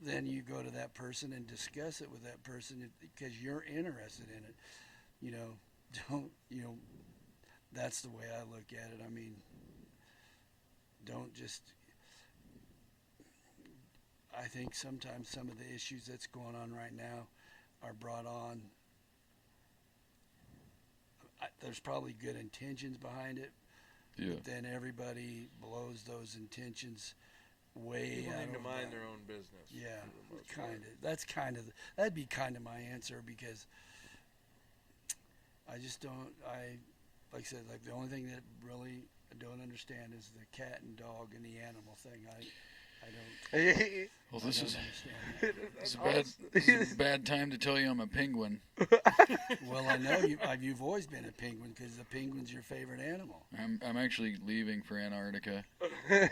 then you go to that person and discuss it with that person because you're interested in it. You know, that's the way I look at it. I mean, don't just, I think sometimes some of the issues that's going on right now are brought on. There's probably good intentions behind it, but then everybody blows those intentions way
People
out
need to
of
mind their own business.
Yeah, that'd be kind of my answer because I just don't. Like I said, like the only thing that really I don't understand is the cat and dog and the animal thing. I don't.
Well,
this is
a bad time to tell you I'm a penguin.
Well, I know you've always been a penguin because the penguin's your favorite animal.
I'm actually leaving for Antarctica.
Well,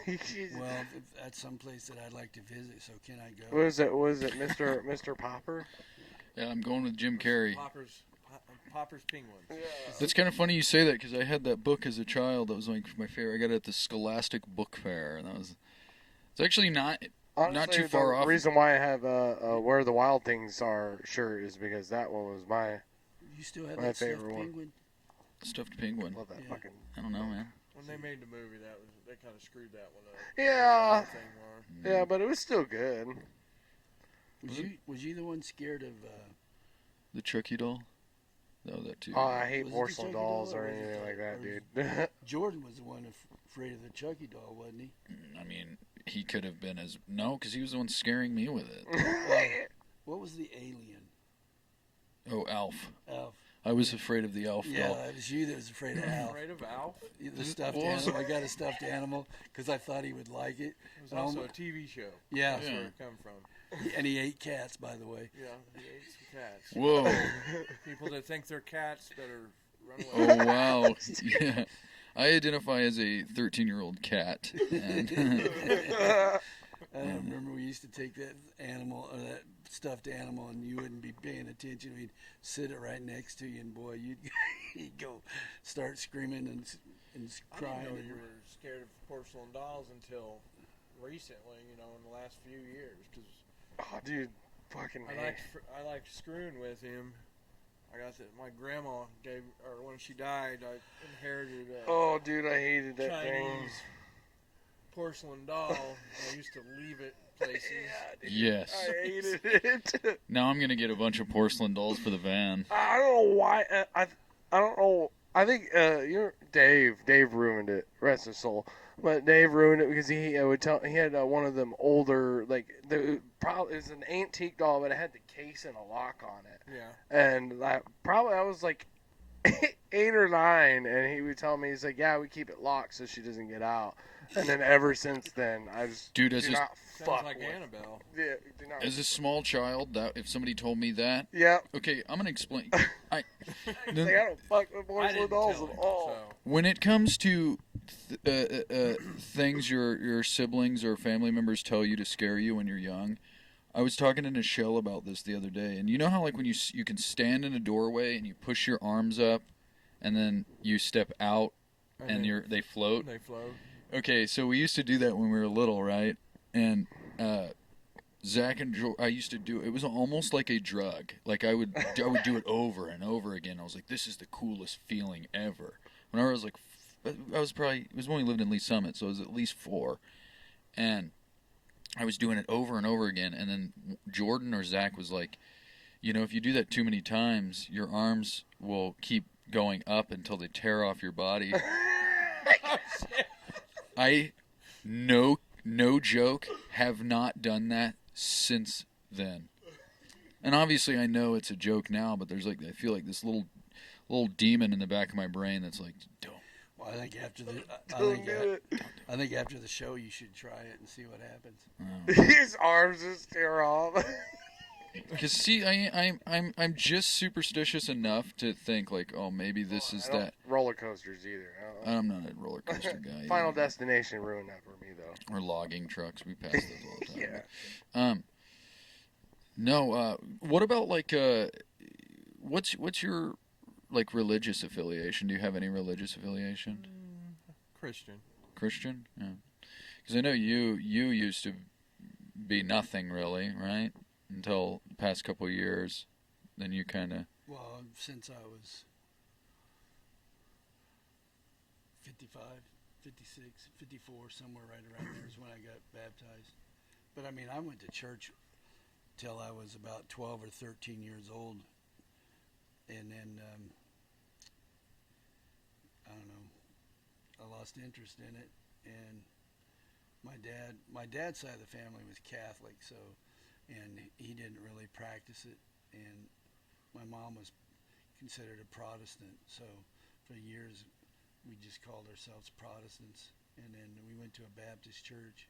that's someplace that I'd like to visit. So can I go?
What is it? Mr. Popper?
Yeah, I'm going with Jim Carrey.
Popper's Penguins.
Yeah.
That's kind of funny you say that because I had that book as a child. That was like my favorite. I got it at the Scholastic Book Fair, and it's actually not too far off.
The reason why I have Where the Wild Things Are shirt is because that one was my
You still have
my
that stuffed
favorite one.
penguin?
Stuffed penguin.
Love that
Yeah.
fucking.
I don't know, man.
When they made the movie, they kind of screwed that one up.
Yeah.
Thing
Yeah, but it was still good.
Was you the one scared of?
The Chucky doll? No, that too.
Oh, I hate
Was it the
porcelain
Chucky
dolls
doll
or
or was it
anything
the-
like that,
or
dude.
Jordan was the one afraid of the Chucky doll, wasn't he?
I mean, he could have been as... No, because he was the one scaring me with it.
What was the alien?
Oh, Alf.
Alf.
I was afraid of the Alf
Yeah,
doll.
it was you that was afraid of Alf.
Afraid of Alf?
The stuffed
What was
animal. I got a stuffed animal because I thought he would like it.
It was also a TV show.
Yeah.
That's where it come from.
And he ate cats, by the way.
Yeah, he ate some cats.
Whoa.
People that think they're cats better run
Oh,
away.
wow. Yeah. I identify as a 13-year-old cat. And
I remember we used to take that animal or that stuffed animal, and you wouldn't be paying attention. We'd sit it right next to you, and boy, you'd go start screaming and
I
crying.
didn't know you were scared of porcelain dolls until recently, in the last few years. Cause
Oh, dude, fucking.
I liked screwing with him. I got that. My grandma when she died, I inherited
Oh, dude, I hated that thing.
Chinese porcelain doll. I used to leave it places.
Yeah, dude.
Yes.
I hated it.
Now I'm gonna get a bunch of porcelain dolls for the van.
I don't know why. I don't know. I think Dave. Dave ruined it. Rest his soul. But Dave ruined it because he would tell. He had one of them older, like probably it was an antique doll, but it had the case and a lock on it.
Yeah.
And I was like 8 or 9, and he would tell me, he's like, "Yeah, we keep it locked so she doesn't get out." And then ever since then, I just
Dude,
do
as
not
Sounds
fuck
like
with.
Annabelle.
Yeah, do not.
a small child, that if somebody told me that,
Yeah.
okay, I'm gonna explain.
Like, I don't fuck with
I
porcelain
didn't
dolls
tell
at
him,
all.
so.
When it comes to things your siblings or family members tell you to scare you when you're young, I was talking to Nichelle about this the other day, and you know how like when you can stand in a doorway and you push your arms up, and then you step out and they float.
They float.
Okay, so we used to do that when we were little, right? And Zach and George, I used to do it. It was almost like a drug. Like I would do it over and over again. I was like, this is the coolest feeling ever. Whenever I was like, it was when we lived in Lee Summit, so it was at least 4, and I was doing it over and over again. And then Jordan or Zach was like, if you do that too many times, your arms will keep going up until they tear off your body. I, no joke, have not done that since then. And obviously I know it's a joke now, but there's I feel like this little demon in the back of my brain that's like, don't.
Well, I think after the
Don't do it.
I think after the show you should try it and see what happens.
His arms just tear off.
Because see, I'm just superstitious enough to think like, oh, maybe this is that.
Roller coasters either.
I'm not a roller coaster guy.
Final Destination ruined that for me though.
Or logging trucks. We pass those all the time.
Yeah.
No. What about what's your religious affiliation? Do you have any religious affiliation?
Christian.
Christian? Yeah. Because I know you used to be nothing really, right? Until the past couple of years, then you kind of.
Well, since I was 55, 56, 54, somewhere right around there is when I got baptized. But I mean, I went to church till I was about 12 or 13 years old, and then I don't know, I lost interest in it, and my dad's side of the family was Catholic, so. And he didn't really practice it, and my mom was considered a Protestant, so for years we just called ourselves Protestants, and then we went to a Baptist church,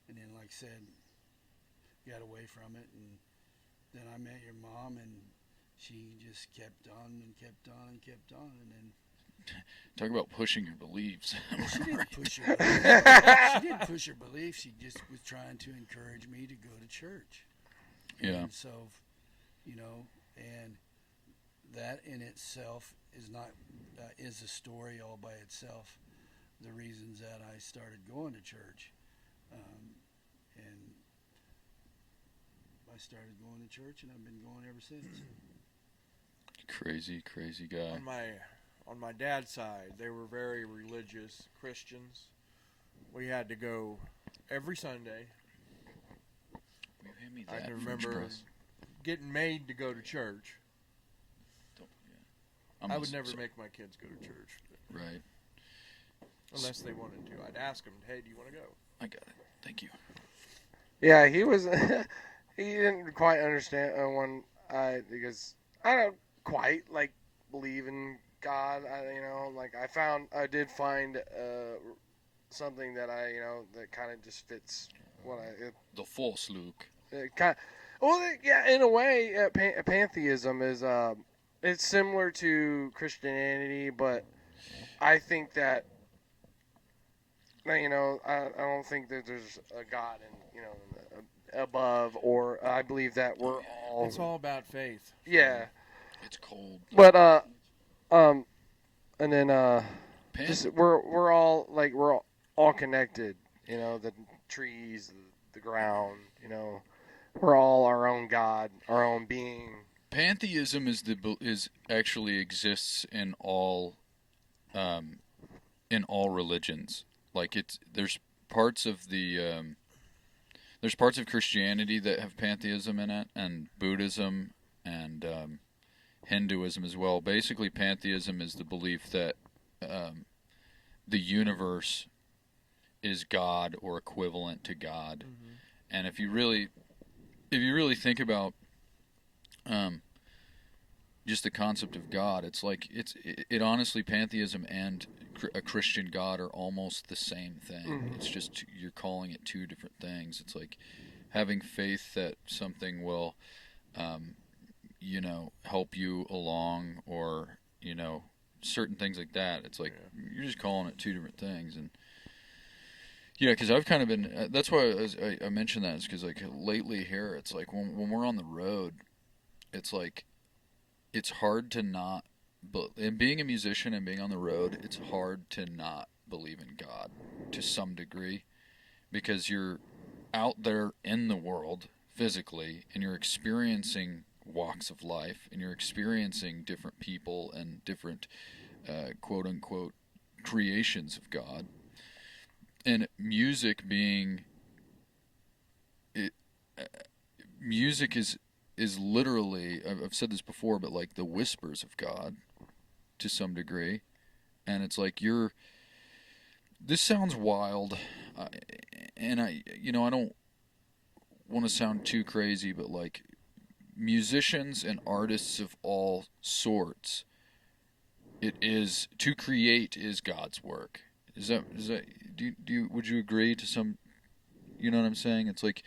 and then like I said, got away from it, and then I met your mom, and she just kept on and kept on and kept on, and then
talk about pushing your beliefs.
she didn't push her beliefs. She didn't push her beliefs. She just was trying to encourage me to go to church.
Yeah.
And so, and that in itself is not is a story all by itself. The reasons that I started going to church, and I started going to church, and I've been going ever since.
Crazy guy.
On my dad's side, they were very religious Christians. We had to go every Sunday.
Will you hand me
I
that
can
French
remember
press?
getting made to go to church.
Yeah.
I would never make my kids go to church.
Right.
Unless they wanted to. I'd ask them, hey, do you want to go?
I got it. Thank you.
Yeah, he was. He didn't quite understand because I don't quite believe in God. I did find something that that kind of just fits what
The false Luke.
in a way, pantheism is it's similar to Christianity, but I think that I don't think that there's a God above, or I believe that we're all.
It's all about faith.
Yeah.
It's cold.
But and then
Pan-
just we're all connected. The trees, the ground. We're all our own God, our own being.
Pantheism is actually exists in all religions. There's parts of there's parts of Christianity that have pantheism in it, and Buddhism, and Hinduism as well. Basically, pantheism is the belief that the universe is God or equivalent to God.
Mm-hmm.
And if you really think about just the concept of God, it's like it honestly, pantheism and a Christian God are almost the same thing.
Mhm.
It's just you're calling it two different things. It's like having faith that something will help you along, or certain things like that. It's like you're just calling it two different things. And yeah, because I've kind of been. That's why I mentioned that, is because like lately here, it's like when we're on the road, it's like it's hard to not. But in being a musician and being on the road, it's hard to not believe in God to some degree, because you're out there in the world physically, and you're experiencing walks of life, and you're experiencing different people and different quote unquote creations of God. And music being it, music is literally, I've said this before, but like the whispers of God to some degree. And it's like this sounds wild, and I don't want to sound too crazy, but like musicians and artists of all sorts, to create is God's work. Is that would you agree to some? You know what I'm saying? It's like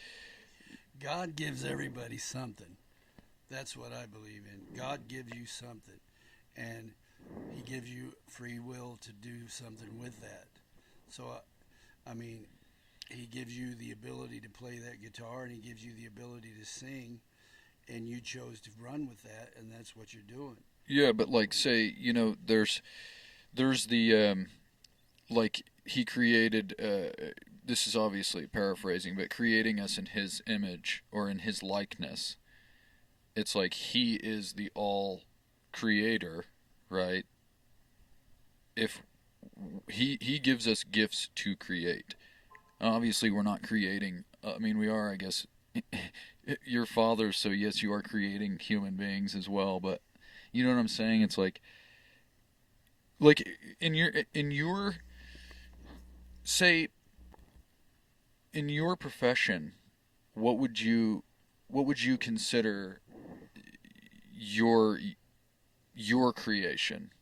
God gives everybody something. That's what I believe in. God gives you something, and He gives you free will to do something with that. So, I mean, He gives you the ability to play that guitar, and He gives you the ability to sing, and you chose to run with that, and that's what you're doing.
Yeah, but like, say, there's the like He created. This is obviously paraphrasing, but creating us in His image or in His likeness. It's like He is the all creator, right? If He gives us gifts to create. Obviously, we're not creating. I mean, we are, I guess. Your father, so yes, you are creating human beings as well. But you know what I'm saying? It's like in your say in your profession, what would you consider your creation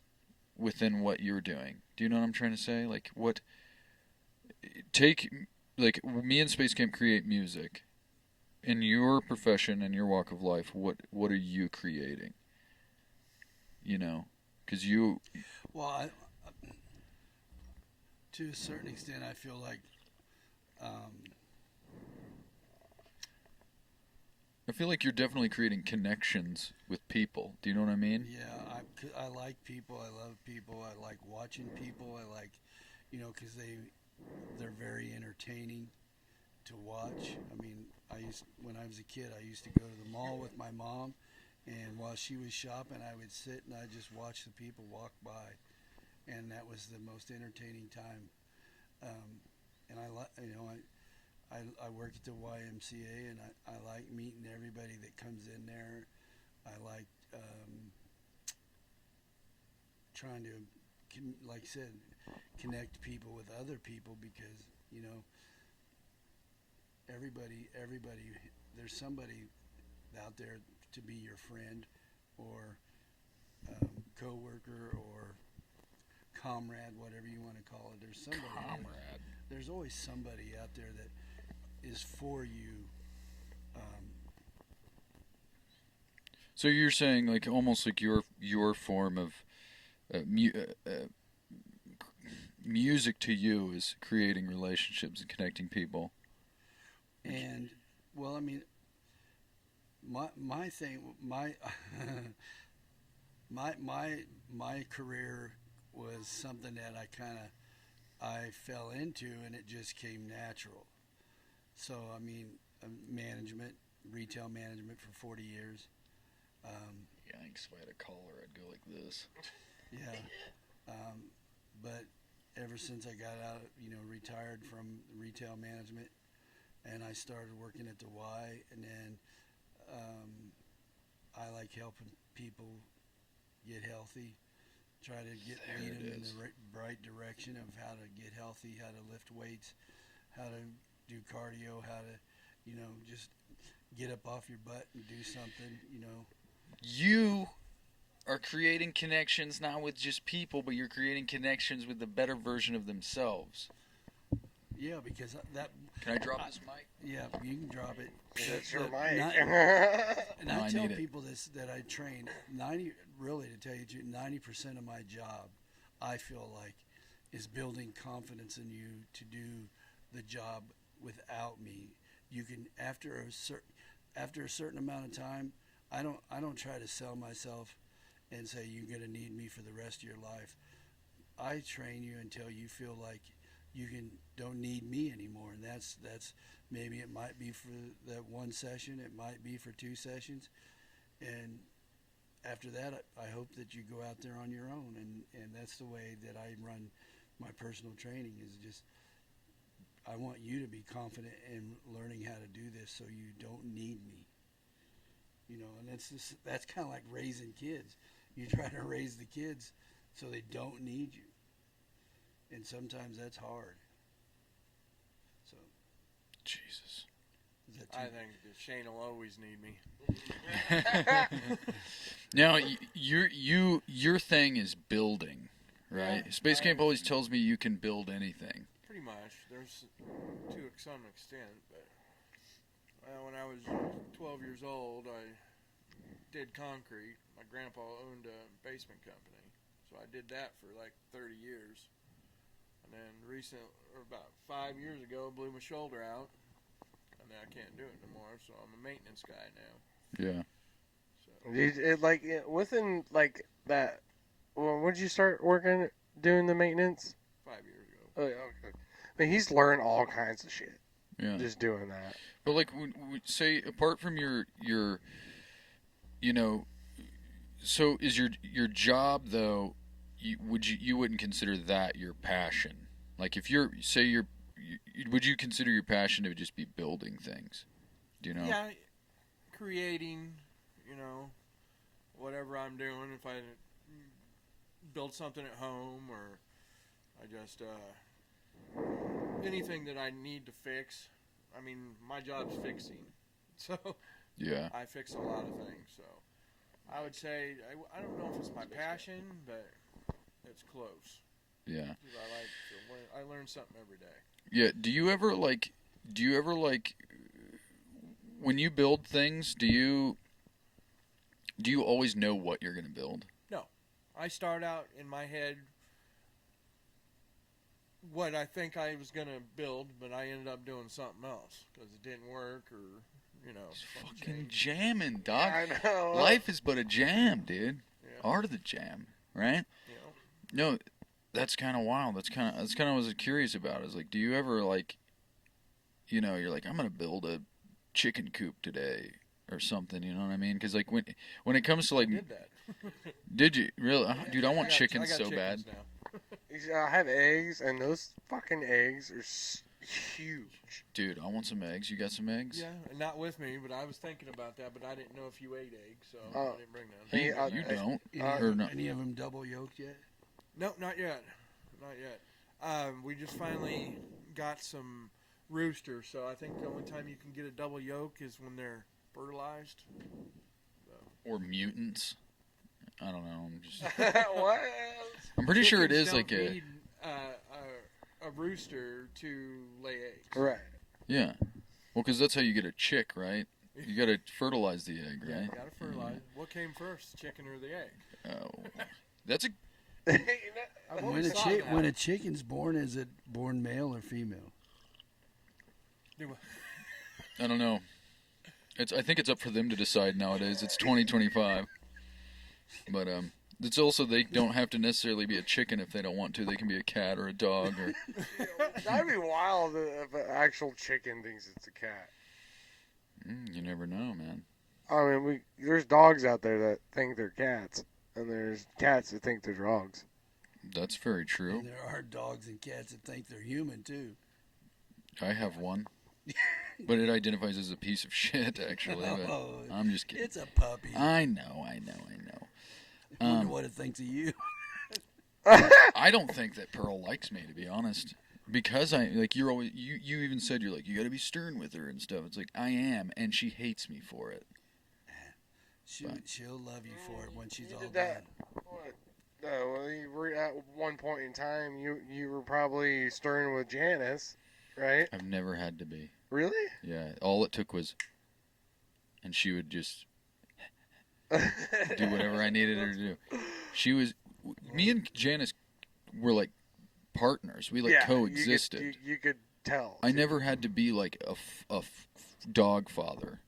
within what you're doing? Do you know what I'm trying to say? Like like me and Space Camp create music. In your profession and your walk of life, what are you creating? Because you.
Well, to a certain extent, I feel like
I feel like you're definitely creating connections with people. Do you know what I mean?
yeah, I like people. I love people. I like watching people. I like, because they're very entertaining to watch. I mean, when I was a kid, I used to go to the mall with my mom, and while she was shopping, I would sit and I'd just watch the people walk by, and that was the most entertaining time. And I work at the YMCA, and I like meeting everybody that comes in there. I like trying to, like I said, connect people with other people, because everybody, there's somebody out there to be your friend, or coworker, or comrade, whatever you want to call it. There's somebody.
Comrade.
There's always somebody out there that is for you.
So you're saying like almost like your form of music to you is creating relationships and connecting people.
And well, I mean, my thing, my my career was something that I fell into, and it just came natural. So I mean, management, retail management for 40 years.
Yikes! If I had a collar, I'd go like this.
Yeah, but ever since I got out, retired from retail management, and I started working at the Y, and then I like helping people get healthy, try to lead them in the right direction of how to get healthy, how to lift weights, how to do cardio, how to, just get up off your butt and do something,
You are creating connections not with just people, but you're creating connections with the better version of themselves.
Yeah, because that.
Can I drop this mic?
Yeah, you can drop it.
That's your mic.
And I tell people this, that I train 90. Really, to tell you the truth, 90% of my job, I feel like, is building confidence in you to do the job without me. You can after a certain amount of time, I don't try to sell myself and say you're going to need me for the rest of your life. I train you until you feel like you don't need me anymore, and that's maybe it might be for that one session, it might be for 2 sessions, and after that I hope that you go out there on your own, and that's the way that I run my personal training, is just I want you to be confident in learning how to do this so you don't need me. And that's kind of like raising kids. You try to raise the kids so they don't need you. And sometimes that's hard. So,
Jesus.
I think that Shane will always need me.
Now, your thing is building, right?
Yeah,
Space Camp always tells me you can build anything.
Pretty much. There's to some extent, but when I was 12 years old, I did concrete. My grandpa owned a basement company, so I did that for like 30 years. And then about 5 years ago, blew my shoulder out, and I can't do it anymore. So I'm a maintenance guy now.
Yeah.
So.
Within like that. Well, when did you start doing the maintenance?
5 years ago.
Oh, yeah, okay. I mean, he's learned all kinds of shit.
Yeah.
Just doing that.
But like, say apart from your, so is your job though? You wouldn't consider that your passion? Like if would you consider your passion to just be building things? Do you know?
Yeah, creating, whatever I'm doing. If I build something at home, or I just anything that I need to fix. I mean, my job's fixing, so
Yeah.
I fix a lot of things. So I would say I don't know if it's my passion, but it's close.
Yeah.
'Cause I learn something every day.
Yeah. Do you ever when you build things? Do you always know what you're gonna build?
No, I start out in my head what I think I was gonna build, but I ended up doing something else because it didn't work, or
It's
something
fucking
changed.
jamming, dog.
I know.
Life is but a jam, dude.
Yeah.
Art of the jam, right? No, that's kind of wild. That's kind of what I was curious about. Is like, do you ever you're like, I'm gonna build a chicken coop today or something. You know what I mean? Because like when it comes to like,
I did that.
did you really, dude? I want
got-
chickens
I got
so bad.
chickens now.
I have eggs, and those fucking eggs are huge.
Dude, I want some eggs. You got some eggs?
Yeah, and not with me, but I was thinking about that, but I didn't know if you ate eggs, so
Oh.
I didn't bring none.
You don't.
any,
or not.
any of them double yolked yet?
No, not yet. Not yet. We just finally got some roosters, so I think the only time you can get a double yolk is when they're fertilized.
Or mutants. I don't know. I'm just.
What?
I'm pretty sure it
Chickens
is like
don't
a.
need, a rooster to lay eggs.
Right.
Yeah. Well, because that's how you get a chick, right? You got to fertilize the egg,
Yeah,
right?
you gotta fertilize. What came first, the chicken or the egg?
Oh, that's a.
I've
When
always
a,
thought
chick,
that.
when a chicken's born, is it born male or female?
I don't know. I think it's up for them to decide nowadays. It's 2025. But it's also they don't have to necessarily be a chicken if they don't want to. They can be a cat or a dog or.
That'd be wild if an actual chicken thinks it's a cat.
You never know, man.
I mean, there's dogs out there that think they're cats, and there's cats that think they're dogs.
That's very true.
And there are dogs and cats that think they're human too.
I have one, but it identifies as a piece of shit. Actually, but
Oh,
I'm just kidding.
it's a puppy.
I know.
I wonder
Um,
what it thinks of you.
I don't think that Pearl likes me, to be honest. Because I like you're always you even said you're like you got to be stern with her and stuff. It's like I am, and she hates me for it.
She'll love you for it when she's
You
all
did
done.
that. What? Well, you were at one point in time. You were probably stern with Janice, right?
I've never had to be.
Really?
Yeah, all it took was, and she would just do whatever I needed her to do. She was, me and Janice were like partners. We like coexisted.
You could tell.
I never had to be like a dog father.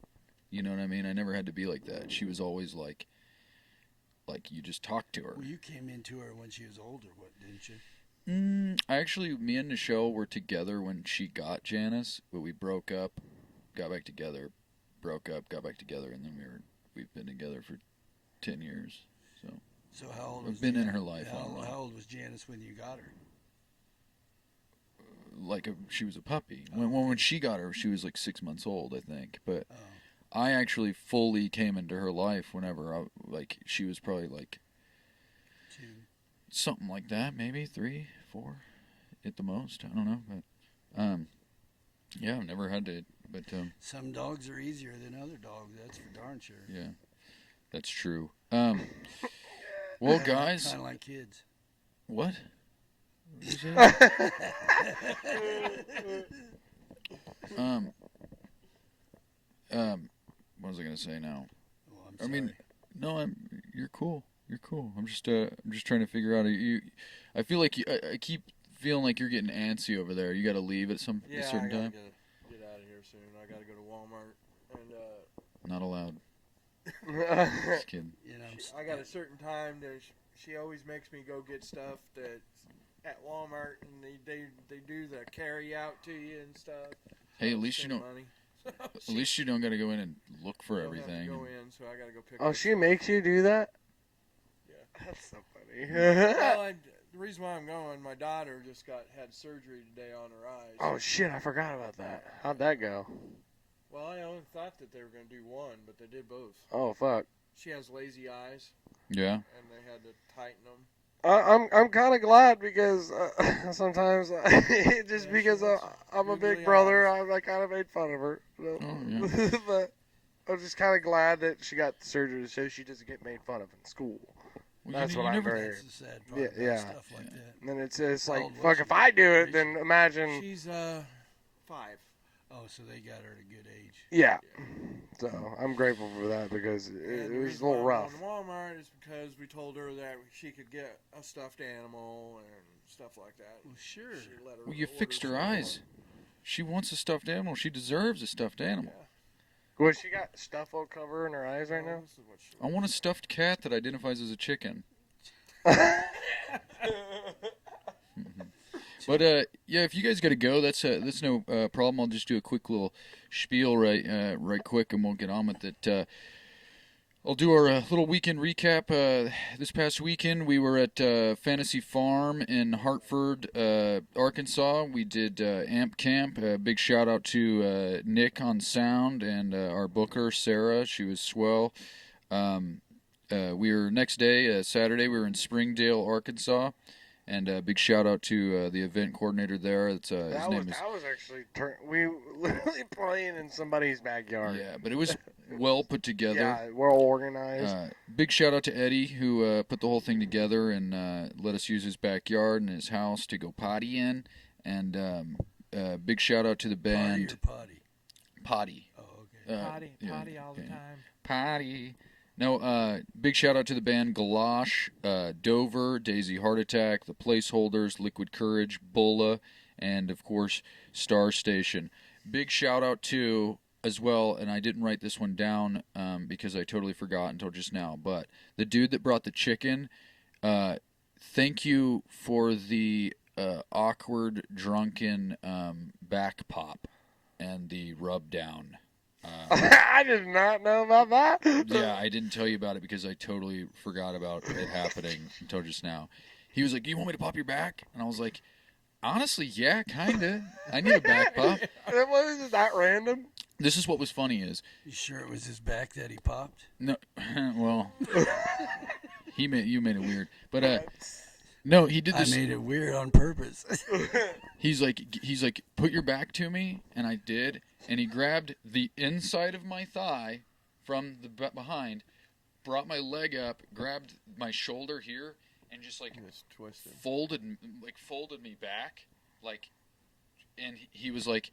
You know what I mean? I never had to be like that. She was always like you just talk to her.
Well, you came into her when she was older, didn't you?
Me and Nichelle were together when she got Janice, but we broke up, got back together, broke up, got back together, and then we've been together for 10 years.
So how old?
I've been in her life.
How old was Janice when you got her?
She was a puppy. When she got her, she was like 6 months old, I think. But
Oh.
I actually fully came into her life whenever she was probably like
2.
something like that, maybe 3, 4 at the most. I don't know, but yeah, I've never had to. But
Some dogs are easier than other dogs. That's for darn sure.
yeah, that's true. Well, guys,
Kind of like kids.
what? What was that? What was I gonna say now?
Oh, I'm
I
sorry.
mean, no, you're cool. You're cool. I'm just trying to figure out. I feel like I keep feeling like you're getting antsy over there. You got to leave at a certain
I
time.
gotta get out of here soon. I gotta go to Walmart and
Not allowed. Just kidding.
I got a certain time that she always makes me go get stuff that's at Walmart, and they do the carry out to you and stuff.
Hey, at least you don't.
Money.
At least you don't got to go in and look for
I don't
everything.
have to go in, so I gotta go pick.
Oh,
up
she makes you do that?
Yeah.
That's so funny.
Well, the reason why I'm going, my daughter just had surgery today on her eyes.
Oh shit, I forgot about that. How'd that go?
Well, I only thought that they were going to do one, but they did both.
Oh fuck.
She has lazy eyes,
Yeah.
and they had to tighten them.
I'm kind of glad because sometimes just
Yeah,
because
she has
I'm a big
googly
brother,
eyes.
I kind of made fun of her.
Oh, yeah.
But I'm just kind of glad that she got the surgery so she doesn't get made fun of in school.
Well,
That's what I'm
never.
very.
That's the sad part
Yeah,
about
yeah.
stuff like that.
And then it's like,
old was
fuck,
she?
if I do it, then imagine.
She's 5.
Oh, so they got her at a good age.
Yeah. So I'm grateful for that because
And
it
the
was
reason
a little
why I'm
rough.
going to Walmart is because we told her that she could get a stuffed animal and stuff like that.
Well, sure.
She let her
Well, you
order
fixed her
some
eyes. She wants a stuffed animal. She deserves a stuffed
more.
animal.
Well, she got stuff all cover in her eyes right
Well,
now.
this is what she
I want a stuffed cat that identifies as a chicken. But yeah, if you guys got to go, that's no problem. I'll just do a quick little spiel right quick, and we'll get on with it. I'll do our little weekend recap. This past weekend, we were at Fantasy Farm in Hartford, Arkansas. We did Amp Camp. Big shout out to Nick on sound and our booker, Sarah. She was swell. We were next day, Saturday, we were in Springdale, Arkansas. And big shout out to the event coordinator there. His name is.
That was actually we were literally playing in somebody's backyard.
Yeah, but it was well put together.
Yeah, well organized.
Big shout out to Eddie who put the whole thing together and let us use his backyard and his house to go potty in. And big shout out to the band
Potty or potty?
Potty.
Oh, okay.
Potty all the
okay.
time.
Potty. No, big shout out to the band Galosh, Dover, Daisy Heart Attack, The Placeholders, Liquid Courage, Bulla, and of course Star Station. Big shout out to as well, and I didn't write this one down because I totally forgot until just now, but the dude that brought the chicken, thank you for the awkward drunken back pop and the rub down.
I did not know about that.
Yeah, I didn't tell you about it because I totally forgot about it happening until just now. he was like, "Do you want me to pop your back?" And I was like, "Honestly, yeah, kinda. I need a back pop."
Was it that random?
This is what was funny is,
You sure it was his back that he popped?
no, well, you made it weird, but no, he did
I
this.
made it weird on purpose.
He's like, "Put your back to me," and I did, and he grabbed the inside of my thigh from the behind, brought my leg up, grabbed my shoulder here, and just like
It's twisted.
folded me back, like, and he was like,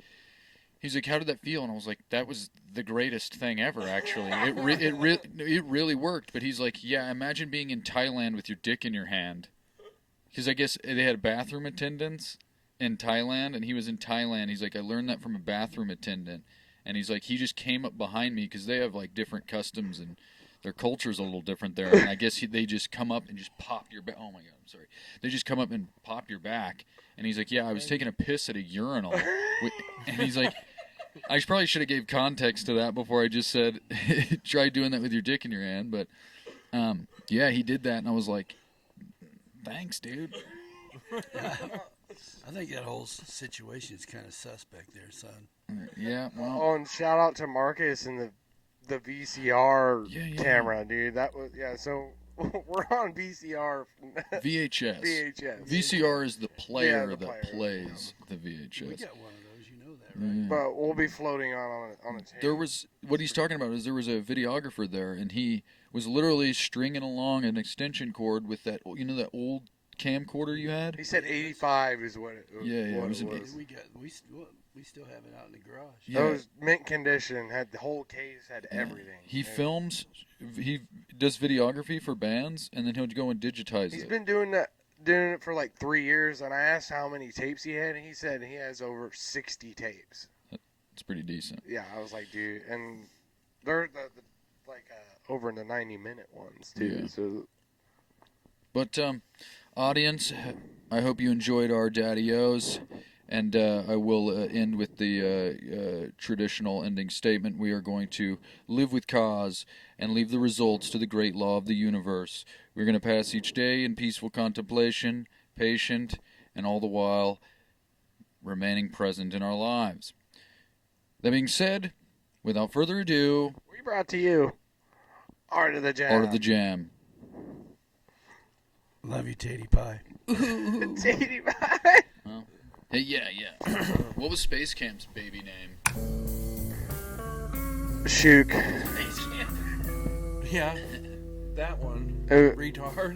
"How did that feel?" And I was like, "That was the greatest thing ever, actually. It really worked." But he's like, "Yeah, imagine being in Thailand with your dick in your hand." Because I guess they had bathroom attendants in Thailand, and he was in Thailand. He's like, "I learned that from a bathroom attendant." And he's like, he just came up behind me because they have like different customs and their culture's a little different there. And I guess they just come up and just pop your back. Oh my God, I'm sorry. They just come up and pop your back. And he's like, "Yeah, I was taking a piss at a urinal." And he's like, I probably should have gave context to that before I just said, try doing that with your dick in your hand. But yeah, he did that. And I was like, thanks, dude.
I think that whole situation is kind of suspect there, son.
Yeah, well.
Oh, and shout out to Marcus and the VCR
Yeah.
camera, dude. That was So we're on VCR.
VHS.
VHS.
VCR is the player
the
that
player.
plays the
We
VHS.
got one of those, you know that, right?
Yeah.
But we'll be floating on a tape.
There was what he's talking about is there was a videographer there, and he was literally stringing along an extension cord with that that old camcorder you had.
He said 85 is what it was.
Yeah,
what
it was an
We still have it out in the garage.
Yeah.
It was mint condition. Had the whole case. Had everything.
He films. He does videography for bands, and then he'll go and digitize
He's
it.
been doing it for like 3 years. And I asked how many tapes he had, and he said he has over 60 tapes.
It's pretty decent.
Yeah, I was like, dude, and they're over in the 90-minute ones too.
Yeah.
So
But audience, I hope you enjoyed our Daddy-O's, and I will end with the traditional ending statement. We are going to live with cause and leave the results to the great law of the universe. We're going to pass each day in peaceful contemplation, patient, and all the while remaining present in our lives. That being said, without further ado,
we brought to you Art of the Jam.
Art of the Jam.
Love you, Tatey Pie.
Tatey Pie.
Well, hey, yeah. What was Space Camp's baby name?
Shook.
Yeah, that one.
Uh,
Retard.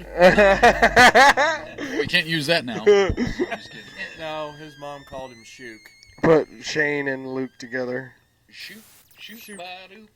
We can't use that now. I'm just kidding.
No, his mom called him Shook.
Put Shane and Luke together.
Shoot, Badu.